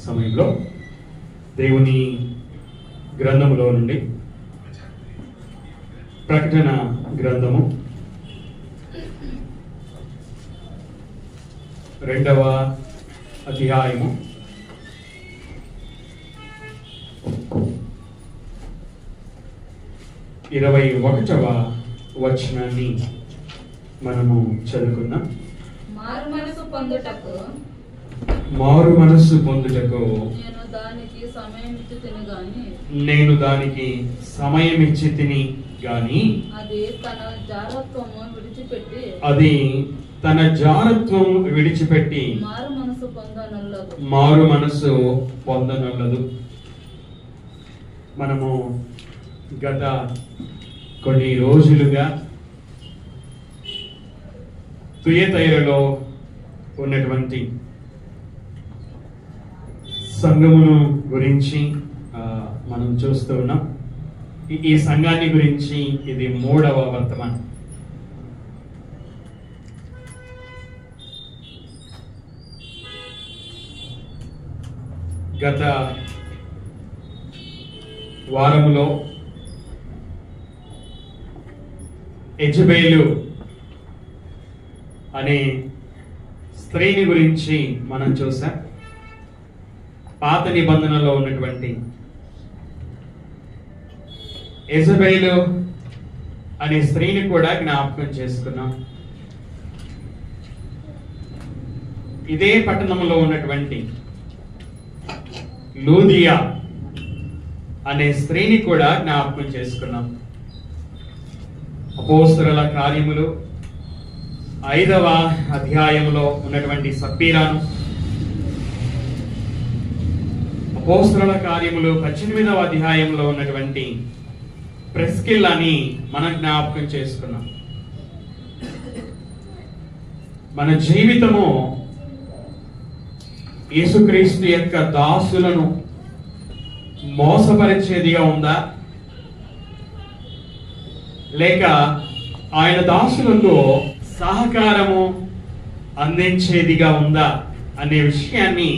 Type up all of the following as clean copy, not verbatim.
సమయంలో దేవుని గ్రంథములో నుండి ప్రకటన గ్రంథము 2వ అధ్యాయము 21వ వచనాన్ని మనము చదువుకుందాం. మారు మనస్సు పొందుటకు నేను దానికి సమయం ఇచ్చి తిని గాని అది తన జారత్వం విడిచిపెట్టి మారు మనస్సు పొందనల్లదు. మనము గత కొన్ని రోజులుగా తుయతైరలో ఉన్నటువంటి సంఘమును గురించి మనం చూస్తూ ఉన్నాం. ఈ సంఘాన్ని గురించి ఇది 3వ వర్తమానం. గత వారములో యెజబేలు అనే స్త్రీని గురించి మనం చూసాం. పాత నిబంధనలో ఉన్నటువంటి యెజబేలు అనే స్త్రీని కూడా జ్ఞాపకం చేసుకున్నాం. ఇదే పట్టణంలో ఉన్నటువంటి లూదియా అనే స్త్రీని కూడా జ్ఞాపకం చేసుకున్నాం. అపోస్తలుల కార్యములు 5వ అధ్యాయంలో ఉన్నటువంటి సప్పీరాను, అపోస్తలుల కార్యములు 18వ అధ్యాయంలో ఉన్నటువంటి ప్రిస్కిల్లాని మనం జ్ఞాపకం చేసుకున్నాం. మన జీవితము యేసుక్రీస్తు యొక్క దాసులను మోసపరిచేదిగా ఉందా, లేక ఆయన దాసులకు సహకారము అందించేదిగా ఉందా అనే విషయాన్ని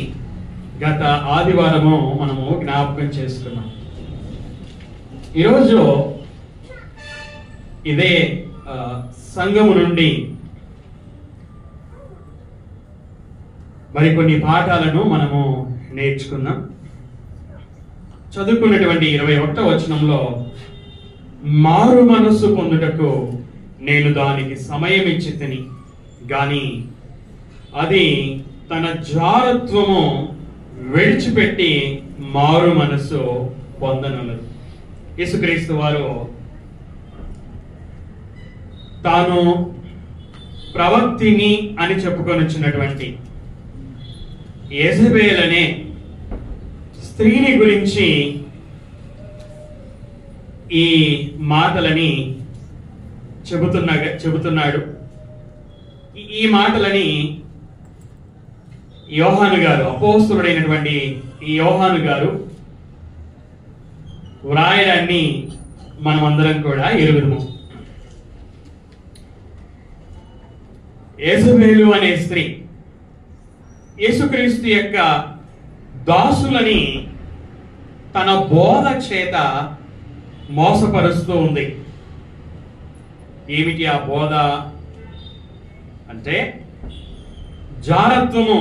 గత ఆదివారము మనము జ్ఞాపకం చేసుకున్నాం. ఈరోజు ఇదే సంఘము నుండి మరికొన్ని పాఠాలను మనము నేర్చుకున్నాం. చదువుకున్నటువంటి 21వ వచనంలో మారు మనస్సు పొందుటకు నేను దానికి సమయం ఇచ్చి తిని గాని అది తన జారత్వము విడిచిపెట్టి మారు మనస్సు పొందనలదు. యేసుక్రీస్తు వారు తాను ప్రవక్తిని అని చెప్పుకొని వచ్చినటువంటి యెజబేల్ అనే స్త్రీని గురించి ఈ మాటలని చెబుతున్నాడు. ఈ మాటలని యోహాను గారు, అపోస్తలుడైనటువంటి ఈ యోహాను గారు వ్రాయడాన్ని మనమందరం కూడా ఎరుగుదుము. యెజబేలు అనే స్త్రీ యేసుక్రీస్తు యొక్క దాసులని తన బోధ చేత మోసపరుస్తూ ఉంది. ఏమిటి ఆ బోధ అంటే, జారత్వము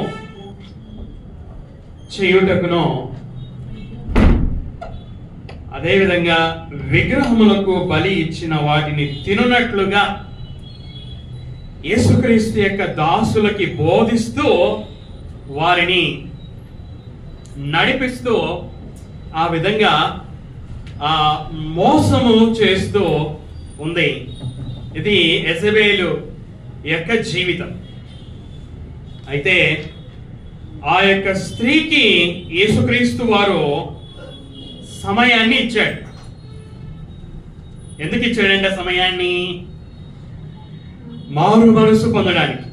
చేయుటకును అదేవిధంగా విగ్రహములకు బలి ఇచ్చిన వాటిని తినునట్లుగా యేసుక్రీస్తు యొక్క దాసులకి బోధిస్తూ వారిని నడిపిస్తూ ఆ విధంగా మోసము చేస్తూ ఉంది. ఇది యెజబేలు యొక్క జీవితం. అయితే ఆ యొక్క స్త్రీకి యేసుక్రీస్తు వారు సమయాన్ని ఇచ్చాడు. ఎందుకు ఇచ్చాడంటే సమయాన్ని మారు మనసు పొందడానికి.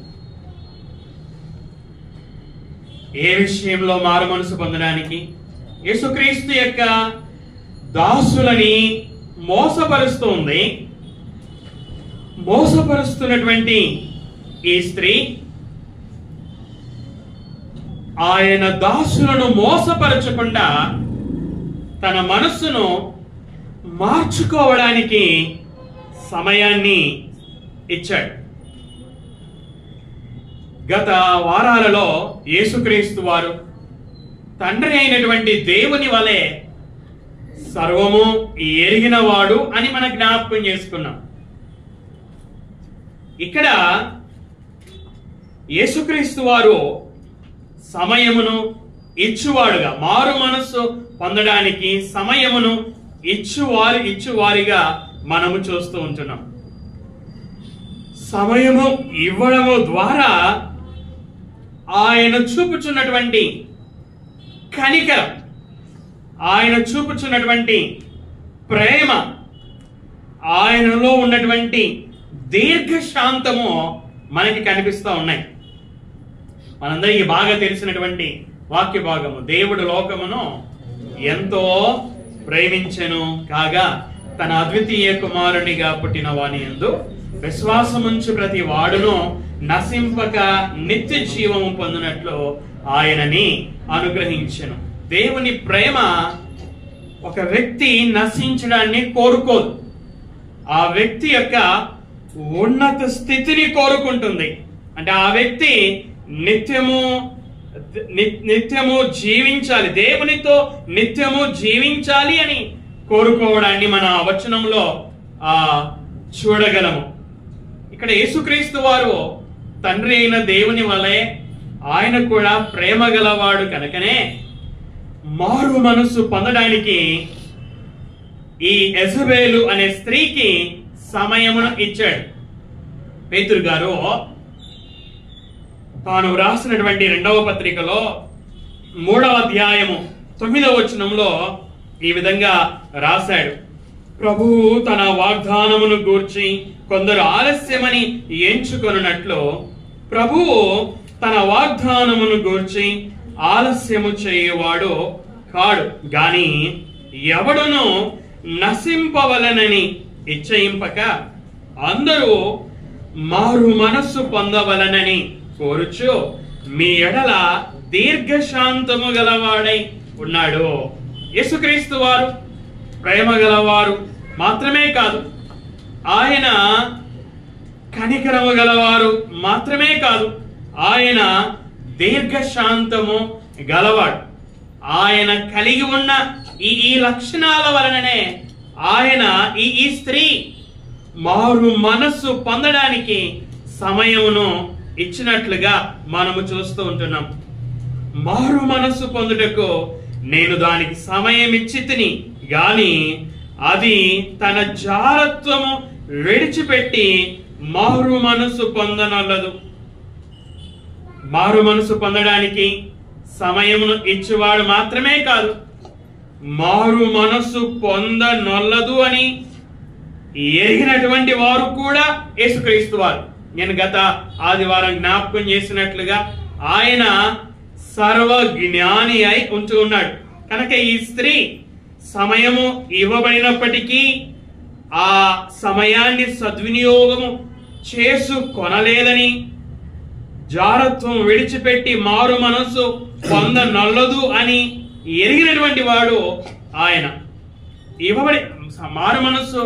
ఏ విషయంలో మారు మనసు పొందడానికి? యేసుక్రీస్తు యొక్క దాసులని మోసపరుస్తుంది. మోసపరుస్తున్నటువంటి ఈ స్త్రీ ఆయన దాసులను మోసపరచకుండా తన మనస్సును మార్చుకోవడానికి సమయాన్ని ఇచ్చాడు. గత వారాలలో యేసుక్రీస్తు వారు తండ్రి అయినటువంటి దేవుని వలె సర్వము ఎరిగినవాడు అని మనం జ్ఞాపకం చేసుకున్నాం. ఇక్కడ యేసుక్రీస్తు వారు సమయమును ఇచ్చువాడుగా, మారు మనస్సు పొందడానికి సమయమును ఇచ్చువారిగా మనము చూస్తూ ఉంటున్నాం. సమయము ఇవ్వడము ద్వారా ఆయన చూపుచున్నటువంటి కనికరం, ఆయన చూపుచున్నటువంటి ప్రేమ, ఆయనలో ఉన్నటువంటి దీర్ఘశాంతము మనకి కనిపిస్తూ ఉన్నాయి. మనందరికీ బాగా తెలిసినటువంటి వాక్య భాగము, దేవుడు లోకమును ఎంతో ప్రేమించెను కాగా తన అద్వితీయ కుమారునిగా పుట్టిన వాని యందు విశ్వాసముంచు ప్రతి వాడును నశింపక నిత్య జీవము పొందినట్లు ఆయనని అనుగ్రహించెను. దేవుని ప్రేమ ఒక వ్యక్తి నశించడాన్ని కోరుకోదు, ఆ వ్యక్తి యొక్క ఉన్నత స్థితిని కోరుకుంటుంది. అంటే ఆ వ్యక్తి నిత్యము జీవించాలి, దేవునితో నిత్యము జీవించాలి అని కోరుకోవడాన్ని మన వచనంలో చూడగలము. ఇక్కడ యేసుక్రీస్తు వారు తండ్రి అయిన దేవుని వలె ఆయన కూడా ప్రేమ గలవాడు కనుకనే మారు మనస్సు పొందడానికి ఈ యెజబెలు అనే స్త్రీకి సమయమును ఇచ్చాడు. పేతురు గారు తాను రాసినటువంటి 2వ పత్రికలో 3వ అధ్యాయము 9వ వచనంలో ఈ విధంగా రాశాడు. ప్రభువు తన వాగ్దానమును గూర్చి కొందరు ఆలస్యమని ఎంచుకొనున్నట్లు ప్రభువు తన వాగ్దానమును గూర్చి ఆలస్యము చేయువాడు కాడు గాని ఎవడును నశింపవలనని ఇచ్చయింపక అందరూ మారు మనస్సు పొందవలనని కోరుచు మీ ఎడల దీర్ఘశాంతము గలవాడై ఉన్నాడు. యేసుక్రీస్తు వారు ప్రేమ గలవారు మాత్రమే కాదు, ఆయన కనికరము గలవారు మాత్రమే కాదు, ఆయన దీర్ఘశాంతము గలవాడు. ఆయన కలిగి ఉన్న ఈ లక్షణాల వలననే ఆయన ఈ స్త్రీ మారు మనస్సు పొందడానికి సమయమును ఇచ్చినట్లుగా మనము చూస్తూ ఉంటున్నాం. మారు మనస్సు పొందుటకు నేను దానికి సమయం ఇచ్చి తిని గాని అది తన జారత్వము విడిచిపెట్టి మారు మనస్సు పొందనొల్లదు. మారు మనస్సు పొందడానికి సమయమును ఇచ్చేవాడు మాత్రమే కాదు, మారు మనస్సు పొందనొల్లదు అని ఎరిగినటువంటి వారు కూడా యేసుక్రీస్తు వారు. నేను గత ఆదివారం జ్ఞాపకం చేసినట్లుగా ఆయన సర్వజ్ఞాని అయి ఉంటూ ఉన్నాడు కనుక ఈ స్త్రీ సమయము ఇవ్వబడినప్పటికీ ఆ సమయాన్ని సద్వినియోగము చేసుకొనలేదని, జారత్వం విడిచిపెట్టి మారు మనస్సు పొందనొల్లదు అని ఎరిగినటువంటి వాడు ఆయన. మారు మనస్సు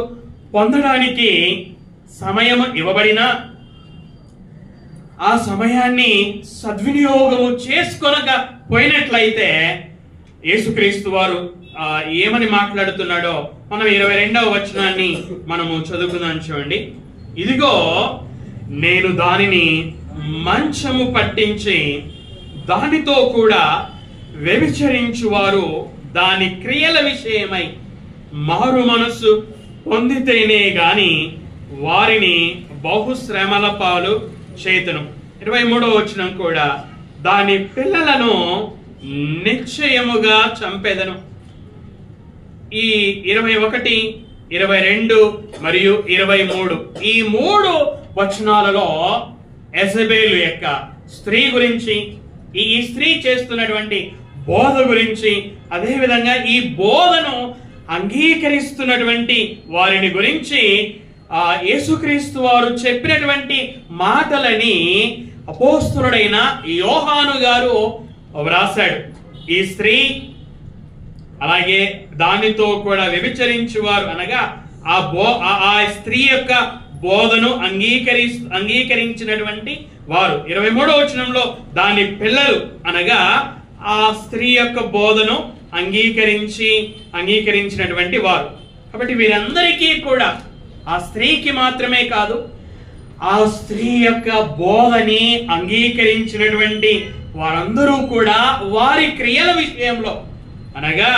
పొందడానికి సమయం ఇవ్వబడినా ఆ సమయాన్ని సద్వినియోగము చేసుకొనక పోయినట్లయితే యేసుక్రీస్తు వారు ఏమని మాట్లాడుతున్నాడో మనం 22వ వచనాన్ని మనము చదువుకుందాం. చూడండి, ఇదిగో నేను దానిని మంచము పట్టించి దానితో కూడా వ్యభిచరించువారు దాని క్రియల విషయమై మారు మనస్సు పొందితేనే గాని వారిని బహుశ్రమల పాలు చేతును. 23వ వచనం కూడా దాని పిల్లలను నిశ్చయముగా చంపెదను. ఈ 21, 22 మరియు 23 ఈ 3 వచనాలలో యెజబెలు యొక్క స్త్రీ గురించి, ఈ స్త్రీ చేస్తున్నటువంటి బోధ గురించి, అదే విధంగా ఈ బోధను అంగీకరిస్తున్నటువంటి వారిని గురించి యేసుక్రీస్తు వారు చెప్పినటువంటి మాటలని అపోస్తలుడైన యోహాను గారు వ్రాసాడు. ఈ స్త్రీ అలాగే దానితో కూడా వ్యభిచరించువారు అనగా ఆ స్త్రీ యొక్క బోధను అంగీకరించినటువంటి వారు. 23వ వచనంలో దాని పిల్లలు అనగా ఆ స్త్రీ యొక్క బోధను అంగీకరించినటువంటి వారు. కాబట్టి వీరందరికీ కూడా, ఆ స్త్రీకి మాత్రమే కాదు, ఆ స్త్రీ యొక్క బోధని అంగీకరించినటువంటి వారందరూ కూడా వారి క్రియల విషయంలో అనగా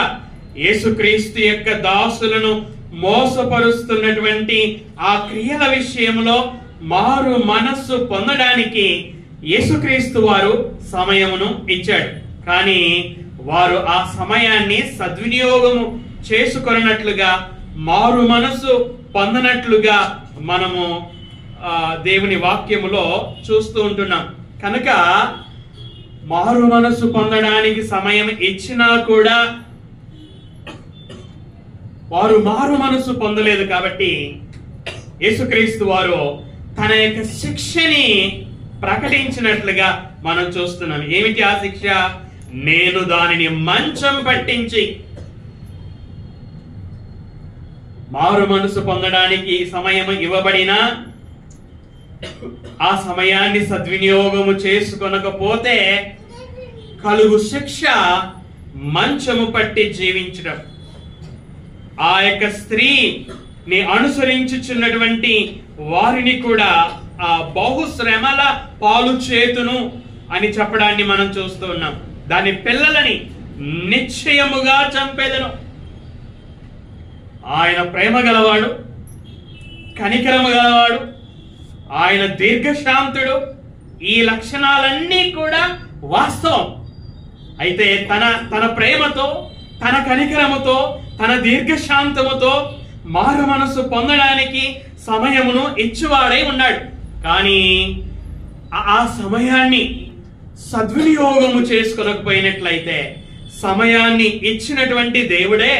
యేసుక్రీస్తు యొక్క దాసులను మోసపరుస్తున్నటువంటి ఆ క్రియల విషయంలో మారు మనస్సు పొందడానికి యేసుక్రీస్తు వారు సమయమును ఇచ్చాడు. కానీ వారు ఆ సమయాన్ని సద్వినియోగము చేసుకొనట్లుగా, మారు మనస్సు పొందనట్లుగా మనము దేవుని వాక్యములో చూస్తూ ఉంటున్నాం. కనుక మారు మనస్సు పొందడానికి సమయం ఇచ్చినా కూడా వారు మారు మనస్సు పొందలేదు. కాబట్టి యేసుక్రీస్తు వారు తన యొక్క శిక్షని ప్రకటించినట్లుగా మనం చూస్తున్నాం. ఏమిటి ఆ శిక్ష? నేను దానిని మంచం పట్టించి, మారు మనసు పొందడానికి సమయం ఇవ్వబడినా ఆ సమయాన్ని సద్వినియోగము చేసుకొనకపోతే కలుగు శిక్ష మంచము పట్టి జీవించడం. ఆ యొక్క స్త్రీని అనుసరించుచున్నటువంటి వారిని కూడా ఆ బహుశ్రమల పాలు చేతును అని చెప్పడాన్ని మనం చూస్తూ ఉన్నాం. దాని పిల్లలని నిశ్చయముగా చంపేదను. ఆయన ప్రేమ గలవాడు, కనికరము గలవాడు, ఆయన దీర్ఘశాంతుడు. ఈ లక్షణాలన్నీ కూడా వాస్తవం. అయితే తన ప్రేమతో, తన కనికరముతో, తన దీర్ఘశాంతముతో మారు మనసు పొందడానికి సమయమును ఇచ్చువాడై ఉన్నాడు. కానీ ఆ సమయాన్ని సద్వినియోగము చేసుకొనకపోయినట్లయితే సమయాన్ని ఇచ్చినటువంటి దేవుడే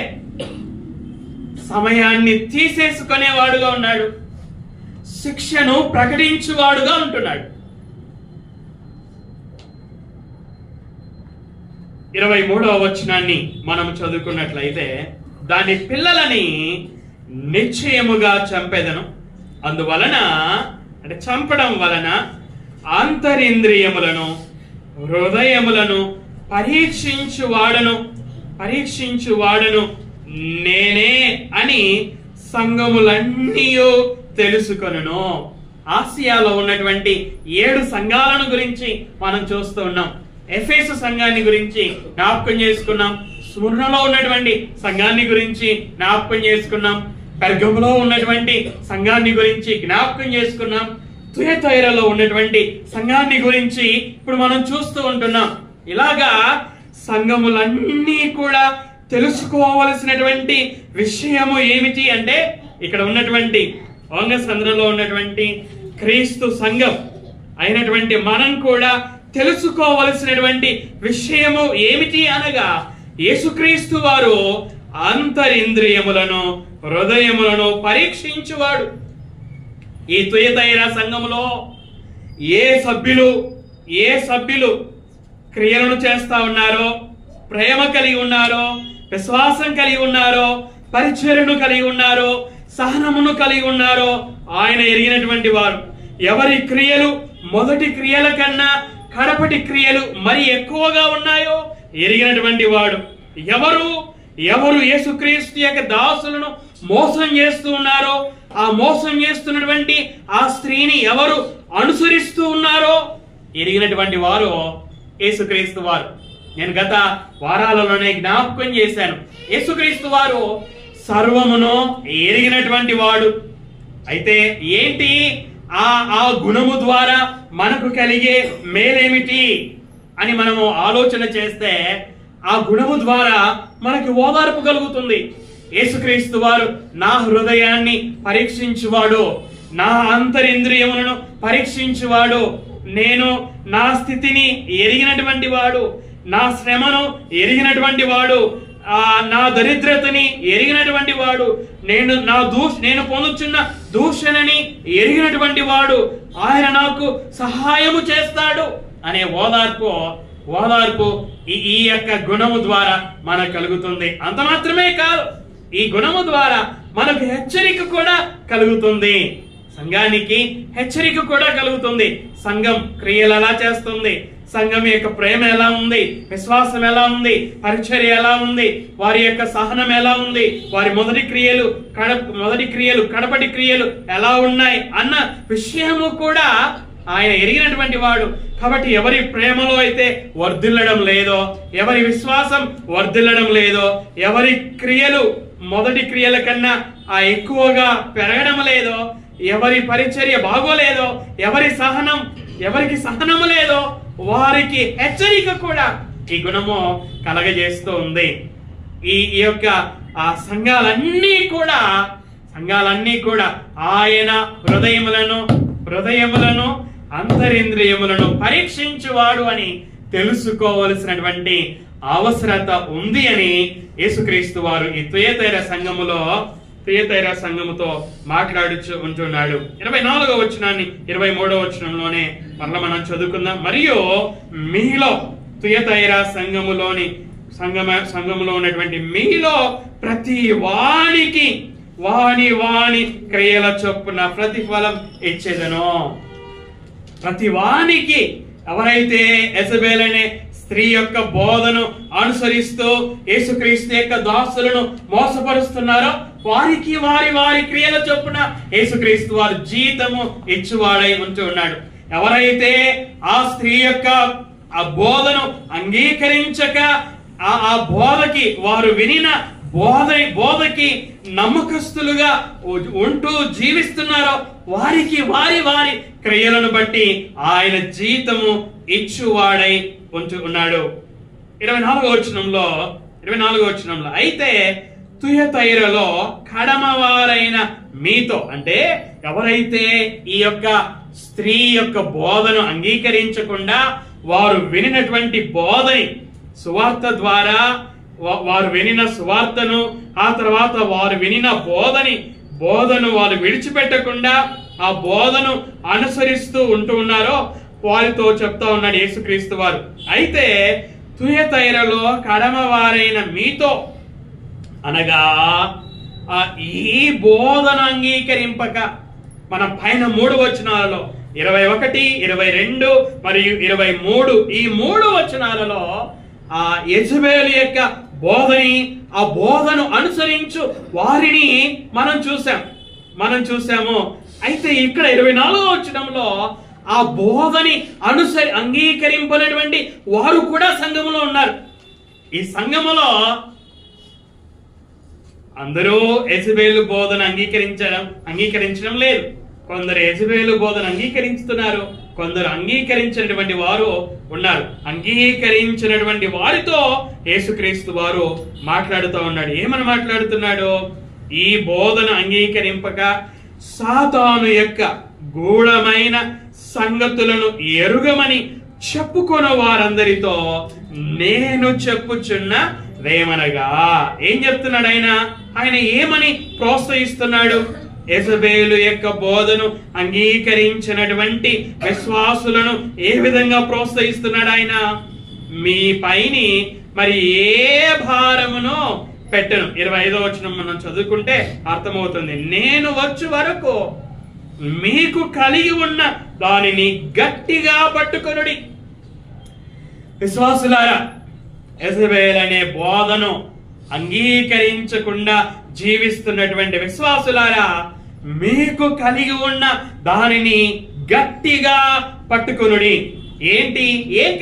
సమయాన్ని తీసేసుకునేవాడుగా ఉన్నాడు, శిక్షను ప్రకటించువాడుగా ఉంటున్నాడు. 23వ వచనాన్ని మనం చదువుకున్నట్లయితే, దాని పిల్లలని నిశ్చయముగా చంపెదను. అందువలన అంటే చంపడం వలన అంతరింద్రియములను హృదయములను పరీక్షించువాడను నేనే అని సంఘములన్నీ తెలుసుకొనును. ఆసియాలో ఉన్నటువంటి 7 సంఘాలను గురించి మనం చూస్తూ ఉన్నాం. ఎఫెసు సంఘాన్ని గురించి జ్ఞాపకం చేసుకున్నాం. స్ముర్నలో ఉన్నటువంటి సంఘాన్ని గురించి జ్ఞాపకం చేసుకున్నాం. పెర్గములో ఉన్నటువంటి సంఘాన్ని గురించి జ్ఞాపకం చేసుకున్నాం. తుయతైరలో ఉన్నటువంటి సంఘాన్ని గురించి ఇప్పుడు మనం చూస్తూ ఉంటున్నాం. ఇలాగా సంఘములన్నీ కూడా తెలుసుకోవలసినటువంటి విషయము ఏమిటి అంటే, ఇక్కడ ఉన్నటువంటి వంగసంద్రలో ఉన్నటువంటి క్రీస్తు సంఘం అయినటువంటి మనం కూడా తెలుసుకోవలసినటువంటి విషయము ఏమిటి అనగా, యేసుక్రీస్తు వారు అంతరింద్రియములను హృదయములను పరీక్షించువాడు. ఈ తుయతైర సంఘములో ఏ సభ్యులు క్రియలను చేస్తా ఉన్నారో, ప్రేమ కలిగి ఉన్నారో, విశ్వాసం కలిగి ఉన్నారో, పరిచర్యను కలిగి ఉన్నారో, సహనమును కలిగి ఉన్నారో ఆయన ఎరిగినటువంటి వారు. ఎవరి క్రియలు మొదటి క్రియల కన్నా కడపటి క్రియలు మరి ఎక్కువగా ఉన్నాయో ఎరిగినటువంటి వాడు. ఎవరు యేసుక్రీస్తు యొక్క దాసులను మోసం చేస్తూ ఉన్నారో, ఆ మోసం చేస్తున్నటువంటి ఆ స్త్రీని ఎవరు అనుసరిస్తూ ఉన్నారో ఎరిగినటువంటి వారు యేసుక్రీస్తు వారు. నేను గత వారాలలోనే జ్ఞాపకం చేశాను. యేసుక్రీస్తు వారు సర్వమును ఎరిగినటువంటి వాడు. అయితే ఏంటి ఆ గుణము ద్వారా మనకు కలిగే మేలేమిటి అని మనము ఆలోచన చేస్తే, ఆ గుణము ద్వారా మనకి ఓదార్పు కలుగుతుంది. యేసుక్రీస్తు వారు నా హృదయాన్ని పరీక్షించువాడు, నా అంతరింద్రియములను పరీక్షించువాడు, నేను నా స్థితిని ఎరిగినటువంటి వాడు, నా శ్రమను ఎరిగినటువంటి వాడు, నా దరిద్రతని ఎరిగినటువంటి వాడు, నేను పొందుచున్న దూషణని ఎరిగినటువంటి వాడు, ఆయన నాకు సహాయము చేస్తాడు అనే ఓదార్పు ఓదార్పు ఈ యొక్క గుణము ద్వారా మనకు కలుగుతుంది. అంత మాత్రమే కాదు, ఈ గుణము ద్వారా మనకు హెచ్చరిక కూడా కలుగుతుంది. సంఘానికి హెచ్చరిక కూడా కలుగుతుంది. సంఘం క్రియలు ఎలా చేస్తుంది, సంఘం యొక్క ప్రేమ ఎలా ఉంది, విశ్వాసం ఎలా ఉంది, పరిచర్య ఎలా ఉంది, వారి యొక్క సహనం ఎలా ఉంది, వారి మొదటి క్రియలు కడపటి క్రియలు ఎలా ఉన్నాయి అన్న విషయము కూడా ఆయన ఎరిగినటువంటి వాడు. కాబట్టి ఎవరి ప్రేమలో అయితే వర్ధిల్లడం లేదో, ఎవరి విశ్వాసం వర్ధిల్లడం లేదో, ఎవరి క్రియలు మొదటి క్రియల కన్నా ఎక్కువగా పెరగడం లేదో, ఎవరి పరిచర్య బాగోలేదో, ఎవరికి సహనము లేదో వారికి హెచ్చరిక కూడా ఈ గుణము కలగజేస్తూ ఉంది. ఈ యొక్క సంఘాలన్నీ కూడా ఆయన హృదయములను అంతరింద్రియములను పరీక్షించువాడు అని తెలుసుకోవలసినటువంటి అవసరత ఉంది అని యేసుక్రీస్తు వారు ఈ తుయతైర సంఘముతో మాట్లాడుచు ఉంటున్నాడు. 24వ వచనాన్ని 23వ వచనంలోనే మరలా మనం చదువుకుందాం. మరియు మీలో తుయతైర సంఘములో ఉన్నటువంటి మీలో ప్రతి వానికి వాని క్రియల చొప్పున ప్రతిఫలం ఇచ్చేదను. ప్రతి వానికి ఎవరైతే యెజబెల్ అనే స్త్రీ యొక్క బోధను అనుసరిస్తూ యేసుక్రీస్తు యొక్క దాసులను మోసపరుస్తున్నారో వారికి వారి క్రియల చొప్పున యేసుక్రీస్తు వారు జీతము ఇచ్చువాడై ఉంటూ ఉన్నాడు. ఎవరైతే ఆ స్త్రీ యొక్క ఆ బోధను అంగీకరించక ఆ బోధకి వారు వినిన బోధకి నమ్మకస్తులుగా ఉంటూ జీవిస్తున్నారో వారికి వారి క్రియలను బట్టి ఆయన జీతము ఇచ్చువాడై ఉంటూ ఉన్నాడు. 24వ వచనంలో అయితే తుయతైరలో కడమవారైన మీతో, అంటే ఎవరైతే ఈ యొక్క స్త్రీ యొక్క బోధను అంగీకరించకుండా వారు వినినటువంటి బోధని సువార్త ద్వారా వారు వినిన సువార్తను ఆ తర్వాత వారు వినిన బోధను వారు విడిచిపెట్టకుండా ఆ బోధను అనుసరిస్తూ ఉంటూ ఉన్నారో వారితో చెప్తా ఉన్నాడు యేసుక్రీస్తు వారు. అయితే తుయతైరలో కడమవారైన మీతో అనగా ఈ బోధను అంగీకరింపక, మన పైన 3 వచనాలలో 21, 22 మరియు 23 ఈ 3 వచనాలలో ఆ యెజబెల్ యొక్క ఆ బోధను అనుసరించు వారిని మనం చూసాము. అయితే ఇక్కడ 24వ వచనంలో ఆ బోధని అంగీకరింపనటువంటి వారు కూడా సంఘములో ఉన్నారు. ఈ సంఘములో అందరూ యెజబెల్ బోధన అంగీకరించడం లేదు. కొందరు యెజబెల్ బోధన అంగీకరిస్తున్నారు, కొందరు అంగీకరించినటువంటి వారు ఉన్నారు. అంగీకరించినటువంటి వారితో యేసుక్రీస్తు వారు మాట్లాడుతూ ఉన్నాడు. ఏమని మాట్లాడుతున్నాడు? ఈ బోధన అంగీకరింపక సాతాను యొక్క గూఢమైన సంగతులను ఎరుగమని చెప్పుకొన వారందరితో నేను చెప్పుచున్నదేమనగా. ఏం చెప్తున్నాడు ఆయన ఏమని ప్రోత్సహిస్తున్నాడు? యెజబెల్ యొక్క బోధను అంగీకరించినటువంటి విశ్వాసులను ఏ విధంగా ప్రోత్సహిస్తున్నాడు ఆయన? మీ పైని మరి ఏ భారమును పెట్టను. 25వ వచనం మనం చదువుకుంటే అర్థమవుతుంది. నేను వచ్చు వరకు మీకు కలిగి ఉన్న దానిని గట్టిగా పట్టుకొనుడి. విశ్వాసులారా, యెజబెల్ అనే బోధను అంగీకరించకుండా జీవిస్తున్నటువంటి విశ్వాసులారా, మీకు కలిగి ఉన్న దానిని గట్టిగా పట్టుకొనుడి. ఏం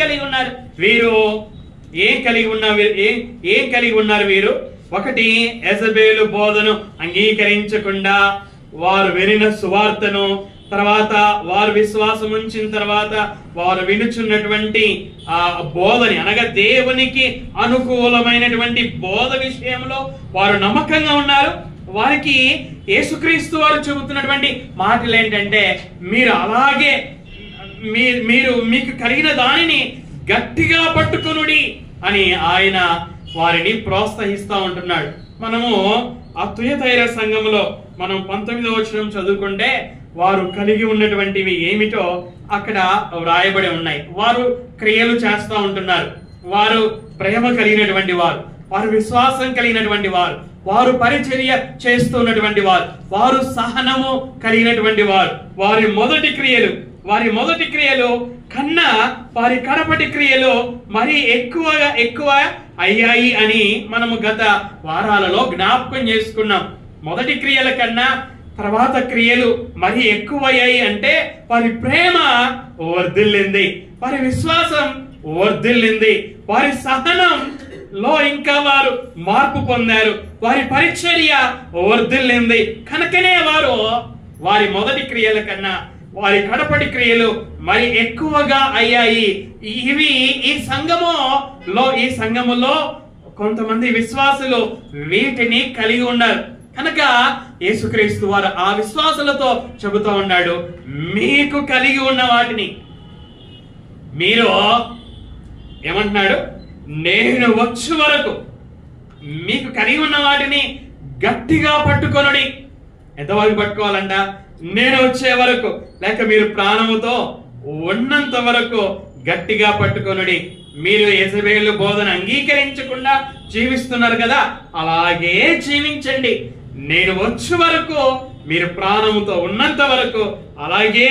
కలిగి ఉన్నారు వీరు? ఏం కలిగి ఉన్నారు వీరు? ఒకటి, యెజబెల్ బోధను అంగీకరించకుండా వారు వినిన సువార్తను, తర్వాత వారు విశ్వాసం ఉంచిన తర్వాత వారు వినుచున్నటువంటి ఆ బోధని అనగా దేవునికి అనుకూలమైనటువంటి బోధ విషయంలో వారు నమ్మకంగా ఉన్నారు. వారికి యేసుక్రీస్తు వారు చెబుతున్నటువంటి మాటలు ఏంటంటే, మీరు అలాగే మీకు కలిగిన దానిని గట్టిగా పట్టుకొనుడి అని ఆయన వారిని ప్రోత్సహిస్తూ ఉంటున్నాడు. మనము ఆ తుయతైర సంఘములో మనం 19వ వచనం చదువుకుంటే వారు కలిగి ఉన్నటువంటివి ఏమిటో అక్కడ వ్రాయబడి ఉన్నాయి. వారు క్రియలు చేస్తూ ఉంటున్నారు. వారు ప్రేమ కలిగినటువంటి వారు, వారు విశ్వాసం కలిగినటువంటి వారు, వారు పరిచర్య చేస్తున్నటువంటి వారు, వారు సహనము కలిగినటువంటి వారు. వారి మొదటి క్రియలు కన్నా వారి కడపటి క్రియలు మరి ఎక్కువ అయ్యాయి అని మనము గత వారాలలో జ్ఞాపకం చేసుకున్నాం. మొదటి క్రియల కన్నా తర్వాత క్రియలు మరి ఎక్కువయ్యాయి అంటే వారి ప్రేమ వర్ధిల్లింది, వారి విశ్వాసం వర్ధిల్లింది, వారి సహనం లో ఇంకా వారు మార్పు పొందారు, వారి పరిచర్య వర్ధిల్లింది. కనుకనే వారు వారి మొదటి క్రియల కన్నా వారి కడపటి క్రియలు మరి ఎక్కువగా అయ్యాయి. ఇవి ఈ సంఘములో కొంతమంది విశ్వాసులు వీటిని కలిగి ఉన్నారు. కనుక యేసుక్రీస్తు వారు ఆ విశ్వాసులతో చెబుతూ ఉన్నాడు, మీకు కలిగి ఉన్న వాటిని మీరు ఏమంటున్నాడు, నేను వచ్చే వరకు మీకు కలిగి ఉన్న వాటిని గట్టిగా పట్టుకొనుడి. ఎంతవరకు పట్టుకోవాలంట? నేను వచ్చే వరకు, లేక మీరు ప్రాణముతో ఉన్నంత వరకు గట్టిగా పట్టుకొనుడి. మీరు యెజబెలు బోధన అంగీకరించకుండా జీవిస్తున్నారు కదా, అలాగే జీవించండి. నేను వచ్చే వరకు, మీరు ప్రాణముతో ఉన్నంత వరకు అలాగే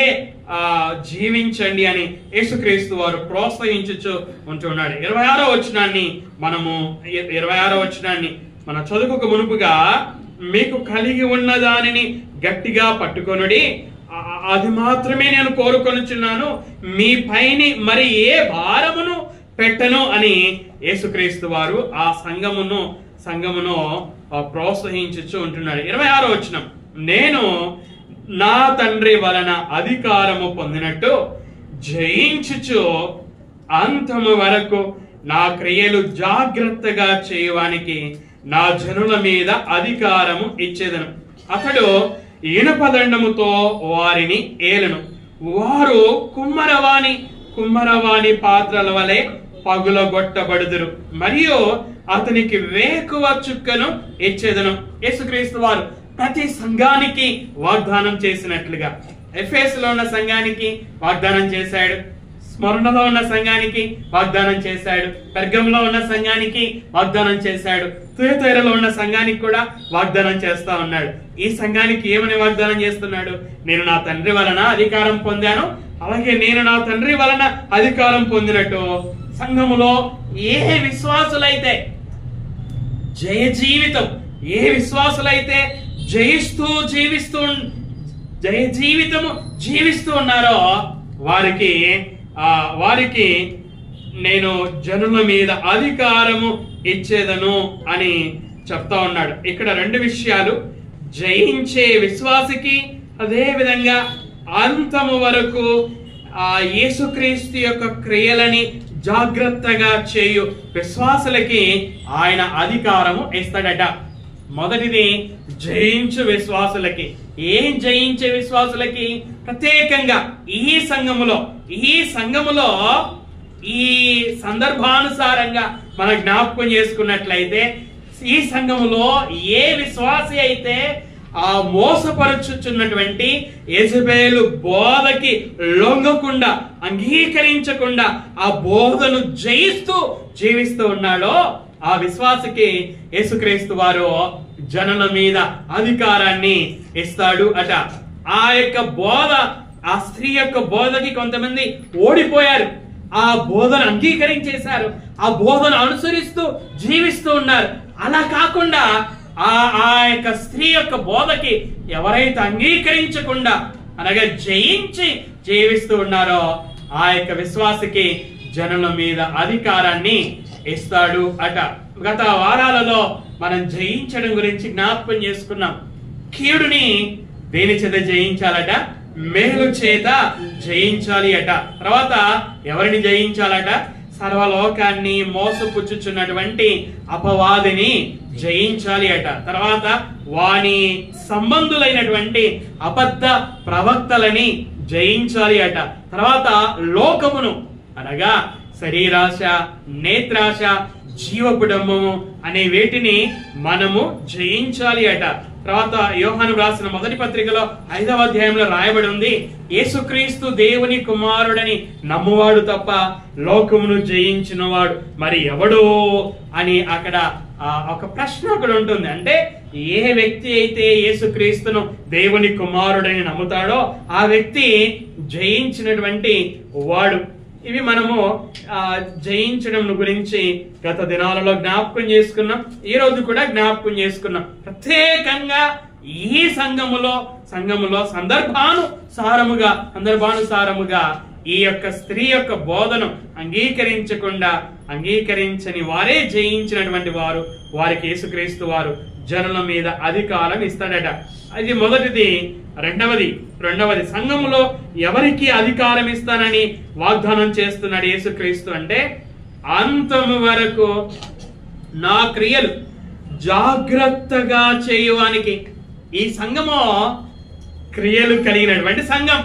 జీవించండి అని యేసుక్రీస్తు వారు ప్రోత్సహించుచు ఉంటున్నాడు. 26వ వచనాన్ని మన చదువుకు మునుపుగా, మీకు కలిగి ఉన్న దానిని గట్టిగా పట్టుకొనుడి, అది మాత్రమే నేను కోరుకొనుచున్నాను, మీ పైని మరి ఏ భారమును పెట్టను అని యేసుక్రీస్తు వారు ఆ సంఘమును ప్రోత్సహించుచు ఉంటున్నాడు. 26వ వచనం, నేను నా తండ్రి వలన అధికారము పొందినట్టు జయించుచు అంతము వరకు నా క్రియలు జాగ్రత్తగా చేయడానికి నా జనుల మీద అధికారము ఇచ్చేదను. అతడు ఇనుపదండముతో వారిని ఏలను, వారు కుమ్మరవాణి పాత్రల వలె పగులగొట్టబడుదురు, మరియు అతనికి వేకువ చుక్కను ఇచ్చేదను. యేసుక్రీస్తు వారు ప్రతి సంఘానికి వాగ్దానం చేసినట్లుగా ఎఫెసులో ఉన్న సంఘానికి వాగ్దానం చేశాడు, స్మరణలో ఉన్న సంఘానికి వాగ్దానం చేశాడు, పెర్గములో ఉన్న సంఘానికి వాగ్దానం చేశాడు, తుయతైరలో ఉన్న సంఘానికి కూడా వాగ్దానం చేస్తా ఉన్నాడు. ఈ సంఘానికి ఏమని వాగ్దానం చేస్తున్నాడు? నేను నా తండ్రి వలన అధికారం పొందాను, అలాగే నేను నా తండ్రి వలన అధికారం పొందినట్టు సంఘములో ఏ విశ్వాసులైతే జయ విశ్వాసులైతే జయ జీవితము జీవిస్తూ ఉన్నారో వారికి నేను జనుల మీద అధికారము ఇచ్చేదను అని చెప్తా ఉన్నాడు. ఇక్కడ రెండు విషయాలు, జయించే విశ్వాసికి, అదే విధంగా అంతము వరకు యేసుక్రీస్తు యొక్క క్రియలని జాగ్రత్తగా చేయు విశ్వాసులకి ఆయన అధికారము ఇస్తాడట. మొదటిది జయించు విశ్వాసులకి. ఏం జయించే విశ్వాసులకి? ప్రత్యేకంగా ఈ సంఘములో ఈ సందర్భానుసారంగా మనం జ్ఞాపకం చేసుకున్నట్లయితే, ఈ సంఘములో ఏ విశ్వాసి అయితే ఆ మోసపరుచుచున్నటువంటి యెజబెలు బోధకి లొంగకుండా, అంగీకరించకుండా ఆ బోధను జయిస్తూ జీవిస్తూ ఉన్నాడో ఆ విశ్వాసకి యేసుక్రీస్తు వారు జనుల మీద అధికారాన్ని ఇస్తాడు అట. ఆ యొక్క బోధ, ఆ స్త్రీ యొక్క బోధకి కొంతమంది ఓడిపోయారు, ఆ బోధన అంగీకరించేశారు, ఆ బోధన అనుసరిస్తూ జీవిస్తూ ఉన్నారు. అలా కాకుండా ఆ యొక్క స్త్రీ యొక్క బోధకి ఎవరైతే అంగీకరించకుండా, అనగా జయించి జీవిస్తూ ఉన్నారో ఆ యొక్క విశ్వాసకి జనుల మీద అధికారాన్ని ఇస్తాడు అట. గత వారాలలో మనం జయించడం గురించి జ్ఞాపకం చేసుకున్నాం. కీడుని దేని చేత జయించాలట? మేలు చేత జయించాలి అట. తర్వాత ఎవరిని జయించాలట? సర్వలోకాన్ని మోసపుచ్చుచున్నటువంటి అపవాదిని జయించాలి అట. తర్వాత వాని సంబంధులైనటువంటి అబద్ధ ప్రవక్తలని జయించాలి అట. తర్వాత లోకమును, అనగా శరీరాశ, నేత్రాశ, జీవపుడంబము అనే వీటిని మనము జయించాలి అట. తర్వాత యోహాను రాసిన మొదటి పత్రికలో 5వ అధ్యాయంలో రాయబడి ఉంది, యేసుక్రీస్తు దేవుని కుమారుడని నమ్మువాడు తప్ప లోకమును జయించిన వాడు మరి ఎవడో అని అక్కడ ఒక ప్రశ్న అక్కడ ఉంటుంది. అంటే ఏ వ్యక్తి అయితే యేసుక్రీస్తును దేవుని కుమారుడని నమ్ముతాడో ఆ వ్యక్తి జయించినటువంటి వాడు. ఇవి మనము జయించడం గురించి గత దినాలలో జ్ఞాపకం చేసుకున్నాం, ఈ రోజు కూడా జ్ఞాపకం చేసుకున్నాం. ప్రత్యేకంగా ఈ సంఘములో సందర్భానుసారముగా ఈ యొక్క స్త్రీ యొక్క బోధను అంగీకరించని వారే జయించినటువంటి వారు, వారికి యేసుక్రీస్తు వారు జనుల మీద అధికారం ఇస్తాడట. అది మొదటిది. రెండవది సంఘములో ఎవరికి అధికారం ఇస్తానని వాగ్దానం చేస్తున్నాడు యేసుక్రీస్తు అంటే, అంతము వరకు నా క్రియలు జాగ్రత్తగా చేయువానికి. ఈ సంఘము క్రియలు కలిగినటువంటి సంఘం.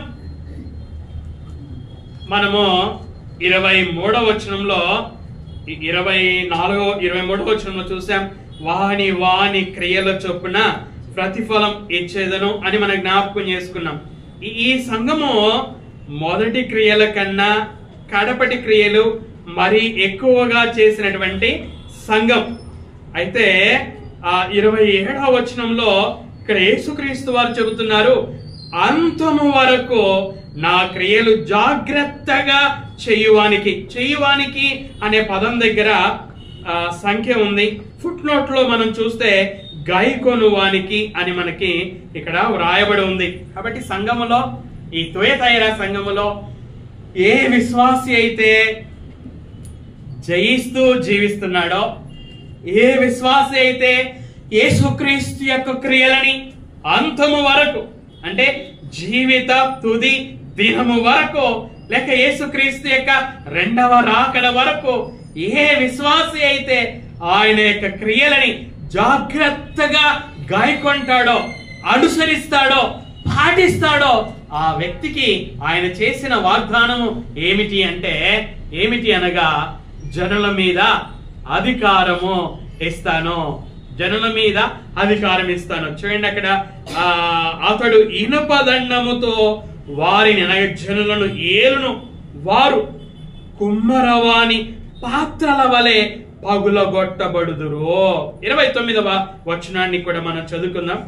మనము 23వ వచనంలో 23వ వచనంలో చూసాం, వాని క్రియల చొప్పున ప్రతిఫలం ఇచ్చేదను అని మనం జ్ఞాపకం చేసుకున్నాం. ఈ సంఘము మొదటి క్రియల కన్నా కడపటి క్రియలు మరి ఎక్కువగా చేసినటువంటి సంఘం. అయితే 27వ వచనంలో ఇక్కడ యేసుక్రీస్తు వారు చెబుతున్నారు, అంతము వరకు నా క్రియలు జాగ్రత్తగా చేయువానికి అనే పదం దగ్గర సంఖ్య ఉంది. ఫుట్ నోట్ లో మనం చూస్తే గైకొనువానికి అని మనకి ఇక్కడ వ్రాయబడి ఉంది. కాబట్టి సంఘములో, ఈ తుయతైర సంఘములో ఏ విశ్వాసి అయితే జయిస్తూ జీవిస్తున్నాడో, ఏ విశ్వాసి అయితే యేసుక్రీస్తు యొక్క క్రియలని అంతము వరకు అంటే జీవిత తుది దినము వరకు, లేక యేసుక్రీస్తు యొక్క రెండవ రాకడ వరకు ఏ విశ్వాసి అయితే ఆయన యొక్క క్రియలని జాగ్రత్తగా గాయకొంటాడో, అనుసరిస్తాడో, పాటిస్తాడో ఆ వ్యక్తికి ఆయన చేసిన వాగ్దానము ఏమిటి అనగా జనుల మీద అధికారము ఇస్తాను. జనుల మీద అధికారం ఇస్తాను. చూడండి అక్కడ అతడు ఇనుపదండముతో వారిని అనగా జనులను ఏలును, వారు కుమ్మరవాని పాత్రల వలె పగులగొట్టబడుదురు. 29వ వచనాన్ని కూడా మనం చదువుకుందాం.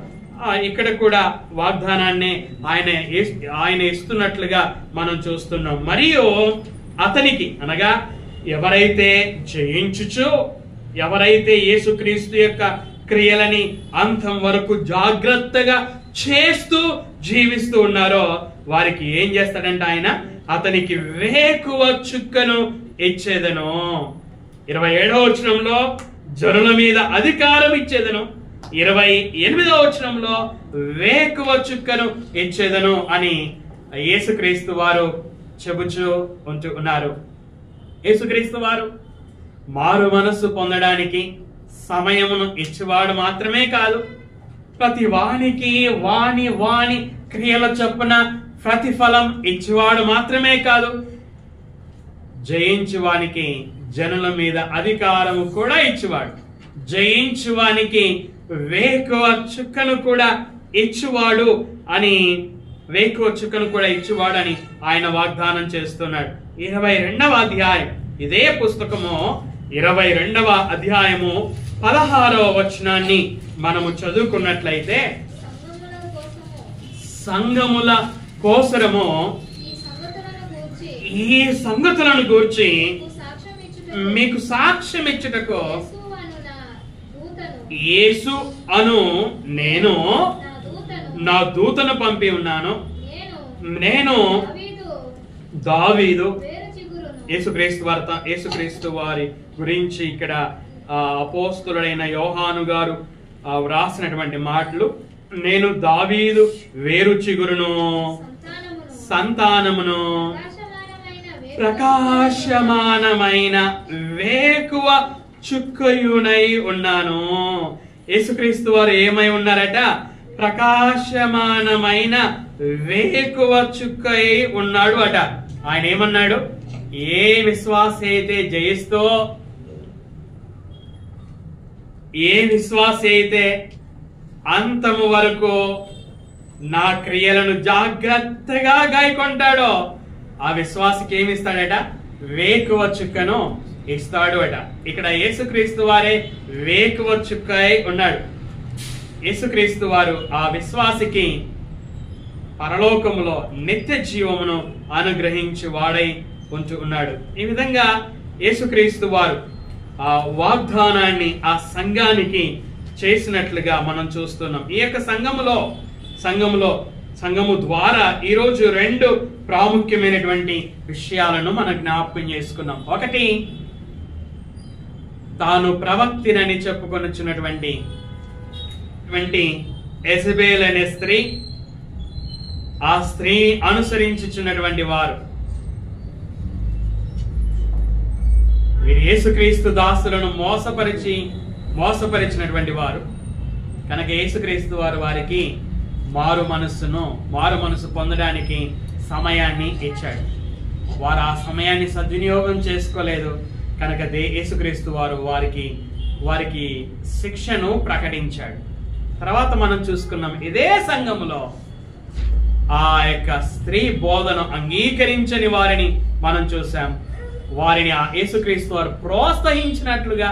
ఇక్కడ కూడా వాగ్దానాన్ని ఆయన ఇస్తున్నట్లుగా మనం చూస్తున్నాం. మరియు అతనికి అనగా ఎవరైతే జయించుచు, ఎవరైతే యేసుక్రీస్తు యొక్క క్రియలని అంతం వరకు జాగ్రత్తగా చేస్తూ జీవిస్తూ ఉన్నారో వారికి ఏం చేస్తాడంటే ఆయన అతనికి వేకువ చుక్కను ఇచ్చేదను. 27వ వచనంలో జనుల మీద అధికారం ఇచ్చేదను, 28వ వచనంలో వేకువ చుక్కను ఇచ్చేదను అని యేసుక్రీస్తు వారు చెబుచూ ఉన్నారు. యేసుక్రీస్తు వారు మారు మనస్సు పొందడానికి సమయమును ఇచ్చేవాడు మాత్రమే కాదు, ప్రతి వానికి వాని క్రియల చొప్పున ప్రతిఫలం ఇచ్చేవాడు మాత్రమే కాదు, జయించువానికి జనుల మీద అధికారము కూడా ఇచ్చేవాడు, జయించువానికి వేకువ చుక్కను కూడా ఇచ్చేవాడు అని ఆయన వాగ్దానం చేస్తున్నాడు. 22వ అధ్యాయం ఇదే పుస్తకము 22వ అధ్యాయము 16వ వచనాన్ని మనము చదువుకున్నట్లయితే, సంఘముల కోసరము ఈ సంగతులను గూర్చి మీకు సాక్ష్యం ఇచ్చుటకు యేసు అను నేను నా దూతను పంపి ఉన్నాను. నేను దావీదు, యేసుక్రీస్తు వారి గురించి ఇక్కడ అపోస్తలుడైన యోహాను గారు వ్రాసినటువంటి మాటలు, నేను దావీదు వేరు చిగురును, సంతానమును, ప్రకాశమానమైన వేకువ చుక్కయునై ఉన్నాను. యేసుక్రీస్తు వారు ఏమై ఉన్నారట? ప్రకాశమానమైన వేకువ చుక్కై ఉన్నాడు అట. ఆయన ఏమన్నాడు? ఏ విశ్వాస అయితే జయిస్తో, ఏ విశ్వాస అయితే అంతము వరకు నా క్రియలను జాగ్రత్తగా గాయకొంటాడో ఆ విశ్వాసకి ఏమి ఇస్తాడట? వేకువ చుక్కను ఇస్తాడు అట. ఇక్కడ యేసుక్రీస్తు వారే వేకువ చుక్కై ఉన్నాడు. యేసుక్రీస్తు వారు ఆ విశ్వాసికి పరలోకములో నిత్య జీవమును అనుగ్రహించి వాడై ఉంచు ఉన్నాడు. ఈ విధంగా యేసుక్రీస్తు వారు ఆ వాగ్దానాన్ని ఆ సంఘానికి చేసినట్లుగా మనం చూస్తున్నాం. ఈ యొక్క సంఘము ద్వారా ఈరోజు రెండు ప్రాముఖ్యమైనటువంటి విషయాలను మనం జ్ఞాపకం చేసుకున్నాం. ఒకటి, తాను ప్రవక్తినని చెప్పుకొనుచున్నటువంటి యెజబెల్ అనే స్త్రీ, ఆ స్త్రీ అనుసరించుచున్నటువంటి వారు వీరు యేసుక్రీస్తు దాసులను మోసపరిచినటువంటి వారు కనుక యేసుక్రీస్తు వారు వారికి మారు మనసు పొందడానికి సమయాన్ని ఇచ్చాడు. వారు ఆ సమయాన్ని సద్వినియోగం చేసుకోలేదు కనుక యేసుక్రీస్తు వారు వారికి శిక్షను ప్రకటించాడు. తర్వాత మనం చూసుకున్నాం, ఇదే సంఘములో ఆ యొక్క స్త్రీ బోధను అంగీకరించని వారిని మనం చూసాం. వారిని ఆ యేసుక్రీస్తు వారు ప్రోత్సహించినట్లుగా,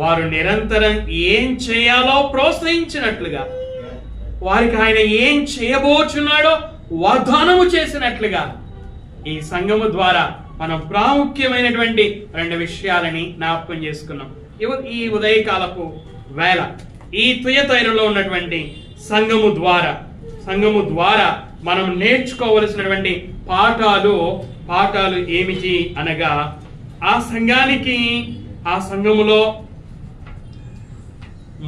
వారు నిరంతరం ఏం చేయాలో ప్రోత్సహించినట్లుగా, వారికి ఆయన ఏం చేయబోచున్నాడో వాగ్దానము చేసినట్లుగా ఈ సంఘము ద్వారా మనం ప్రాముఖ్యమైనటువంటి రెండు విషయాలని జ్ఞాపకం చేసుకున్నాం. ఈ ఉదయకాలపు వేళ ఈ తుయతైరులో ఉన్నటువంటి సంఘము ద్వారా మనం నేర్చుకోవలసినటువంటి పాఠాలు ఏమిటి అనగా, ఆ సంఘములో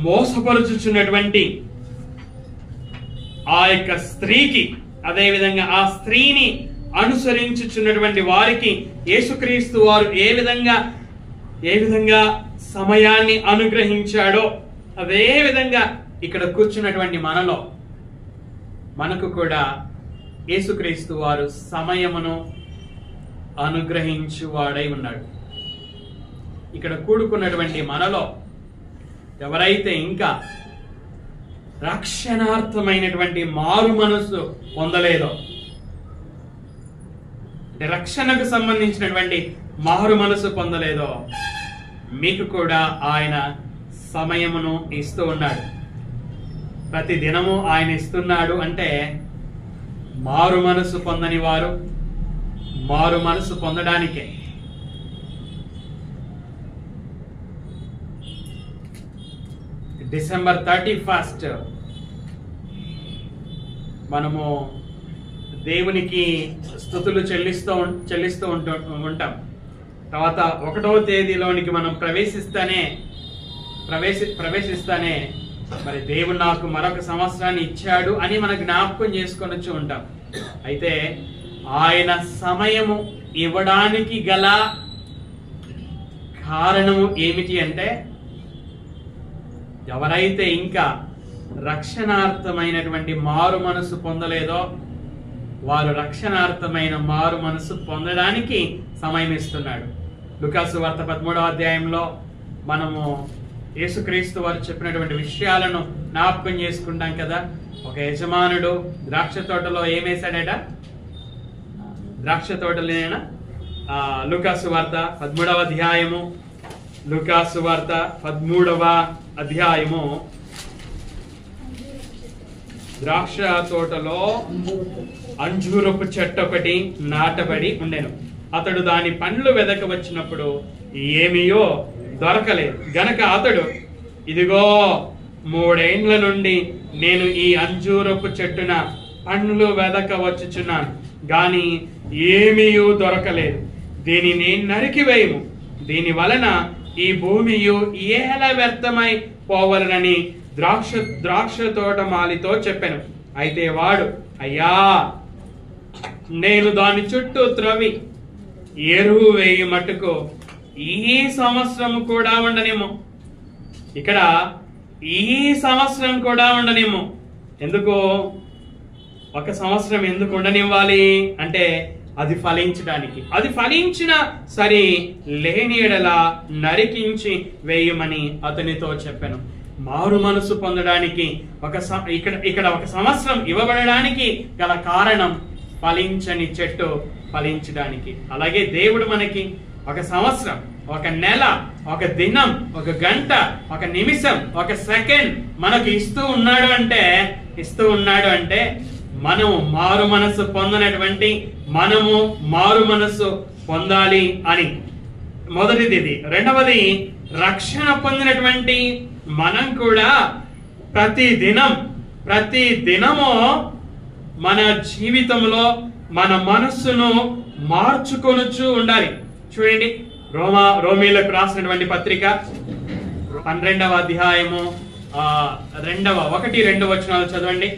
మోసపరుచుచున్నటువంటి ఆ యొక్క స్త్రీకి, అదేవిధంగా ఆ స్త్రీని అనుసరించుచున్నటువంటి వారికి యేసుక్రీస్తు వారు ఏ విధంగా సమయాన్ని అనుగ్రహించాడో అదే విధంగా ఇక్కడ కూర్చున్నటువంటి మనకు కూడా యేసుక్రీస్తు వారు సమయమును అనుగ్రహించువాడై ఉన్నాడు. ఇక్కడ కూడుకున్నటువంటి మనలో ఎవరైతే ఇంకా రక్షణార్థమైనటువంటి మారు మనసు పొందలేదో, రక్షణకు సంబంధించినటువంటి మారు మనసు పొందలేదో, మీకు కూడా ఆయన సమయమును ఇస్తూ ఉన్నాడు. ప్రతి దినము ఆయన ఇస్తున్నాడు. అంటే మారు మనసు పొందని వారు మారు మనసు పొందడానికే డిసెంబర్ 31 మనము దేవునికి స్తుతులు చెల్లిస్తూ ఉంటాం. తర్వాత 1వ తేదీలోనికి మనం ప్రవేశిస్తానే మరి దేవుడు నాకు మరొక సంవత్సరాన్ని ఇచ్చాడు అని మనం జ్ఞాపకం చేసుకొని ఉంటాం. అయితే ఆయన సమయము ఇవ్వడానికి గల కారణము ఏమిటి అంటే, ఎవరైతే ఇంకా రక్షణార్థమైనటువంటి మారు మనసు పొందలేదో వారు రక్షణార్థమైన మారు మనసు పొందడానికి సమయం ఇస్తున్నాడు. లూకాసు వార్త 13వ అధ్యాయంలో మనము యేసుక్రీస్తు వారు చెప్పినటువంటి విషయాలను జ్ఞాపకం చేసుకుంటాం కదా. ఒక యజమానుడు ద్రాక్ష తోటలో ఏమేశాడట? ద్రాక్ష తోటలేనా? లూకాసు వార్త 13వ అధ్యాయము, లూకాసు వార్త 13వ అధ్యాయము, ద్రాక్ష తోటలో అంజూరపు చెట్టు ఒకటి నాటబడి ఉండెను. అతడు దాని పండ్లు వెదక వచ్చినప్పుడు ఏమీయో దొరకలేదు గనక అతడు, ఇదిగో 3 ఏండ్ల నుండి నేను ఈ అంజూరపు చెట్టున పండ్లు వెదక వచ్చుచున్నాను, గాని ఏమీయూ దొరకలేదు. దీనిని నరికివేయము, దీని వలన ఈ భూమియు ఏల వ్యర్థమై పోవలనని ద్రాక్ష తోట మాలితో చెప్పాను. అయితే వాడు, అయ్యా, నేను దాని చుట్టూ త్రవ్వి ఎరువు వేయి మట్టుకు ఈ సంవత్సరం కూడా ఉండనేమో. ఇక్కడ ఈ సంవత్సరం కూడా ఉండనేమో. ఎందుకు 1 సంవత్సరం ఎందుకు ఉండనివ్వాలి అంటే, అది ఫలించడానికి. అది ఫలించిన సరే లేని ఎడల నరికించి వేయమని అతనితో చెప్పాను. మారు మనసు పొందడానికి ఇక్కడ ఒక సంవత్సరం ఇవ్వబడడానికి గల కారణం ఫలించని చెట్టు ఫలించడానికి. అలాగే దేవుడు మనకి ఒక సంవత్సరం, ఒక నెల, ఒక దినం, ఒక గంట, ఒక నిమిషం, ఒక సెకండ్ మనకు ఇస్తూ ఉన్నాడు అంటే మనము మారు మనసు పొందనటువంటి మనము మారు మనసు పొందాలి అని. మొదటిది ఇది. రెండవది, రక్షణ పొందినటువంటి మనం కూడా ప్రతి దినము మన జీవితంలో మన మనస్సును మార్చుకొనుచు ఉండాలి. చూడండి, రోమీలకు రాసినటువంటి పత్రిక 12వ అధ్యాయము 1-2 వచనాలు చదవండి.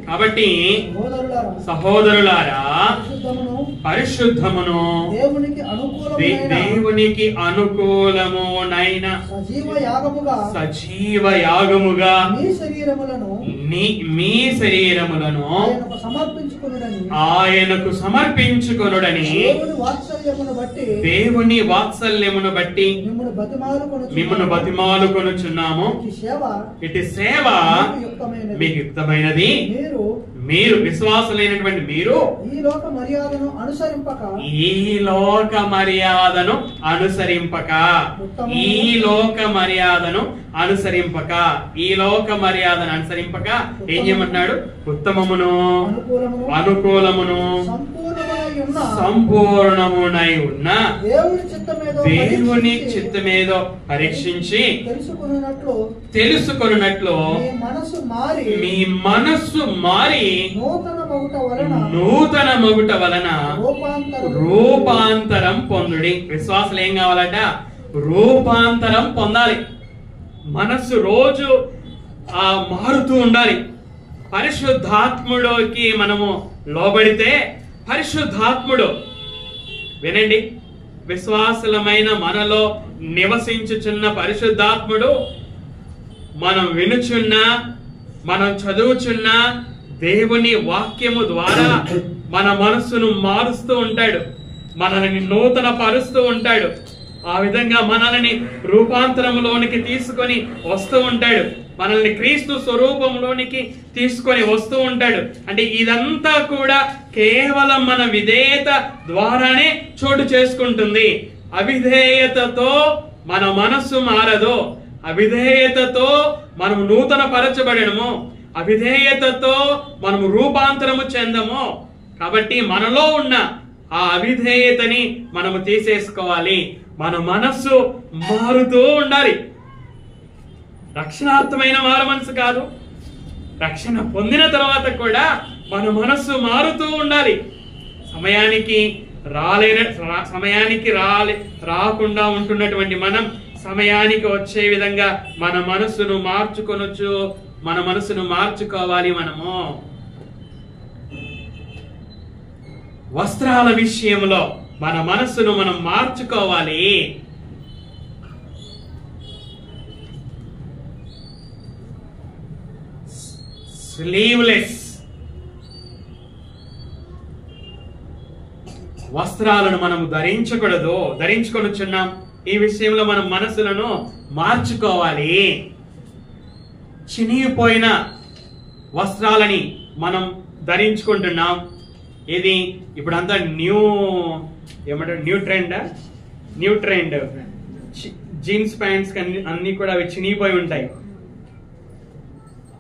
కాబట్టి సహోదరులారా, పరిశుద్ధమును దేవునికి అనుకూలమునైన సజీవ యాగముగా మీ శరీరములను ఆయనకు సమర్పించుకొనుడని దేవుని వాత్సల్యమును బట్టి మిమ్మును బతిమాలుకొనుచున్నాము. ఇటు సేవ మీకు యుక్తమైనది. మీరు విశ్వాసులైనటువంటి మీరు ఈ లోక మర్యాదను అనుసరింపక ఏం చేయమన్నాడు? ఉత్తమమును అనుకూలమును సంపూర్ణమునై ఉన్న దేవుని చిత్తమేదో పరీక్షించి తెలుసుకొనున్నట్లు మీ మనస్సు మారి నూతన మగుట వలన రూపాంతరం పొందుడి. విశ్వాసులు ఏం కావాలట? రూపాంతరం పొందాలి. మనస్సు రోజు మారుతూ ఉండాలి. పరిశుద్ధాత్ముడికి మనము లోబడితే పరిశుద్ధాత్ముడు, వినండి, విశ్వాసులమైన మనలో నివసించుచున్న పరిశుద్ధాత్ముడు మనం వినుచున్నా, మనం చదువుచున్నా దేవుని వాక్యము ద్వారా మన మనస్సును మారుస్తూ ఉంటాడు, మనల్ని నూతన పరుస్తూ ఉంటాడు. ఆ విధంగా మనల్ని రూపాంతరంలోనికి తీసుకొని వస్తూ ఉంటాడు, మనల్ని క్రీస్తు స్వరూపంలోనికి తీసుకొని వస్తూ ఉంటాడు. అంటే ఇదంతా కూడా కేవలం మన విధేయత ద్వారానే చోటు చేసుకుంటుంది. అవిధేయతతో మన మనస్సు మారదు. అవిధేయతతో మనము నూతన పరచబడము, అవిధేయతతో మనము రూపాంతరము చెందము. కాబట్టి మనలో ఉన్న ఆ అవిధేయతని మనము తీసేసుకోవాలి. మన మనస్సు మారుతూ ఉండాలి. రక్షణార్థమైన మారు మనసు కాదు, రక్షణ పొందిన తర్వాత కూడా మన మనస్సు మారుతూ ఉండాలి. సమయానికి రాకుండా ఉంటున్నటువంటి మనం సమయానికి వచ్చే విధంగా మన మనస్సును మార్చుకోవాలి. మనము వస్త్రాల విషయంలో మన మనస్సును మనం మార్చుకోవాలి. స్లీవ్లెస్ వస్త్రాలను మనము ధరించుకొనుచున్నాం. ఈ విషయంలో మనం మనసులను మార్చుకోవాలి. చినిగిపోయిన వస్త్రాలని మనం ధరించుకుంటున్నాం. ఇది ఇప్పుడంతా న్యూ ట్రెండ్ జీన్స్ ప్యాంట్స్ అన్ని కూడా అవి చినిగిపోయి ఉంటాయి.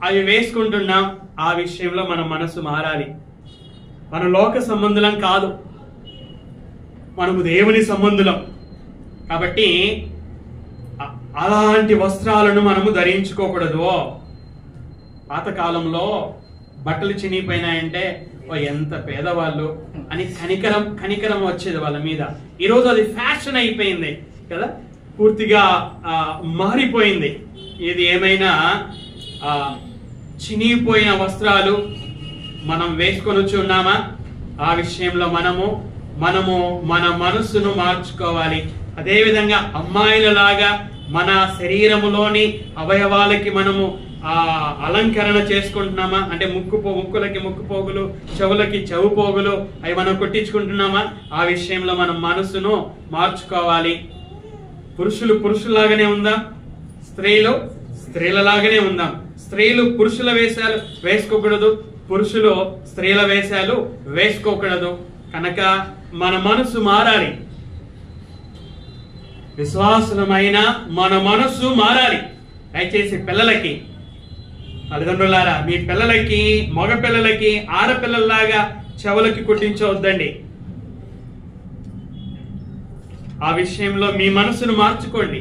అవి వేసుకుంటున్నాం. ఆ విషయంలో మన మనసు మారాలి. మన లోక సంబంధులం కాదు, మనము దేవుని సంబంధులం. కాబట్టి అలాంటి వస్త్రాలను మనము ధరించుకోకూడదు. పాతకాలంలో బట్టలు చినిగిపోయినాయంటే ఎంత పేదవాళ్ళు అని కనికరం వచ్చేది వాళ్ళ మీద. ఈరోజు అది ఫ్యాషన్ అయిపోయింది కదా, పూర్తిగా మారిపోయింది. ఇది ఏమైనా చినిగిపోయిన వస్త్రాలు మనం వేసుకొని ఉన్నామా? ఆ విషయంలో మనము మన మనస్సును మార్చుకోవాలి. అదేవిధంగా అమ్మాయిలలాగా మన శరీరములోని అవయవాలకి మనము అలంకరణ చేసుకుంటున్నామా? అంటే ముక్కులకి ముక్కు పోగులు, చెవులకి చెవు పోగులు అవి మనం కొట్టించుకుంటున్నామా? ఆ విషయంలో మనం మనసును మార్చుకోవాలి. పురుషులు పురుషులాగానే ఉందాం, స్త్రీలు స్త్రీలలాగానే ఉందాం. స్త్రీలు పురుషుల వేషాలు వేసుకోకూడదు, పురుషులు స్త్రీల వేషాలు వేసుకోకూడదు. కనుక మన మనసు మారాలి. విశ్వాసులమైన మన మనసు మారాలి. దయచేసి పిల్లలకి, తల్లిదండ్రులారా, మీ పిల్లలకి, మగ పిల్లలకి ఆడపిల్లల్లాగా చెవులకి కుట్టించవద్దండి. ఆ విషయంలో మీ మనసును మార్చుకోండి.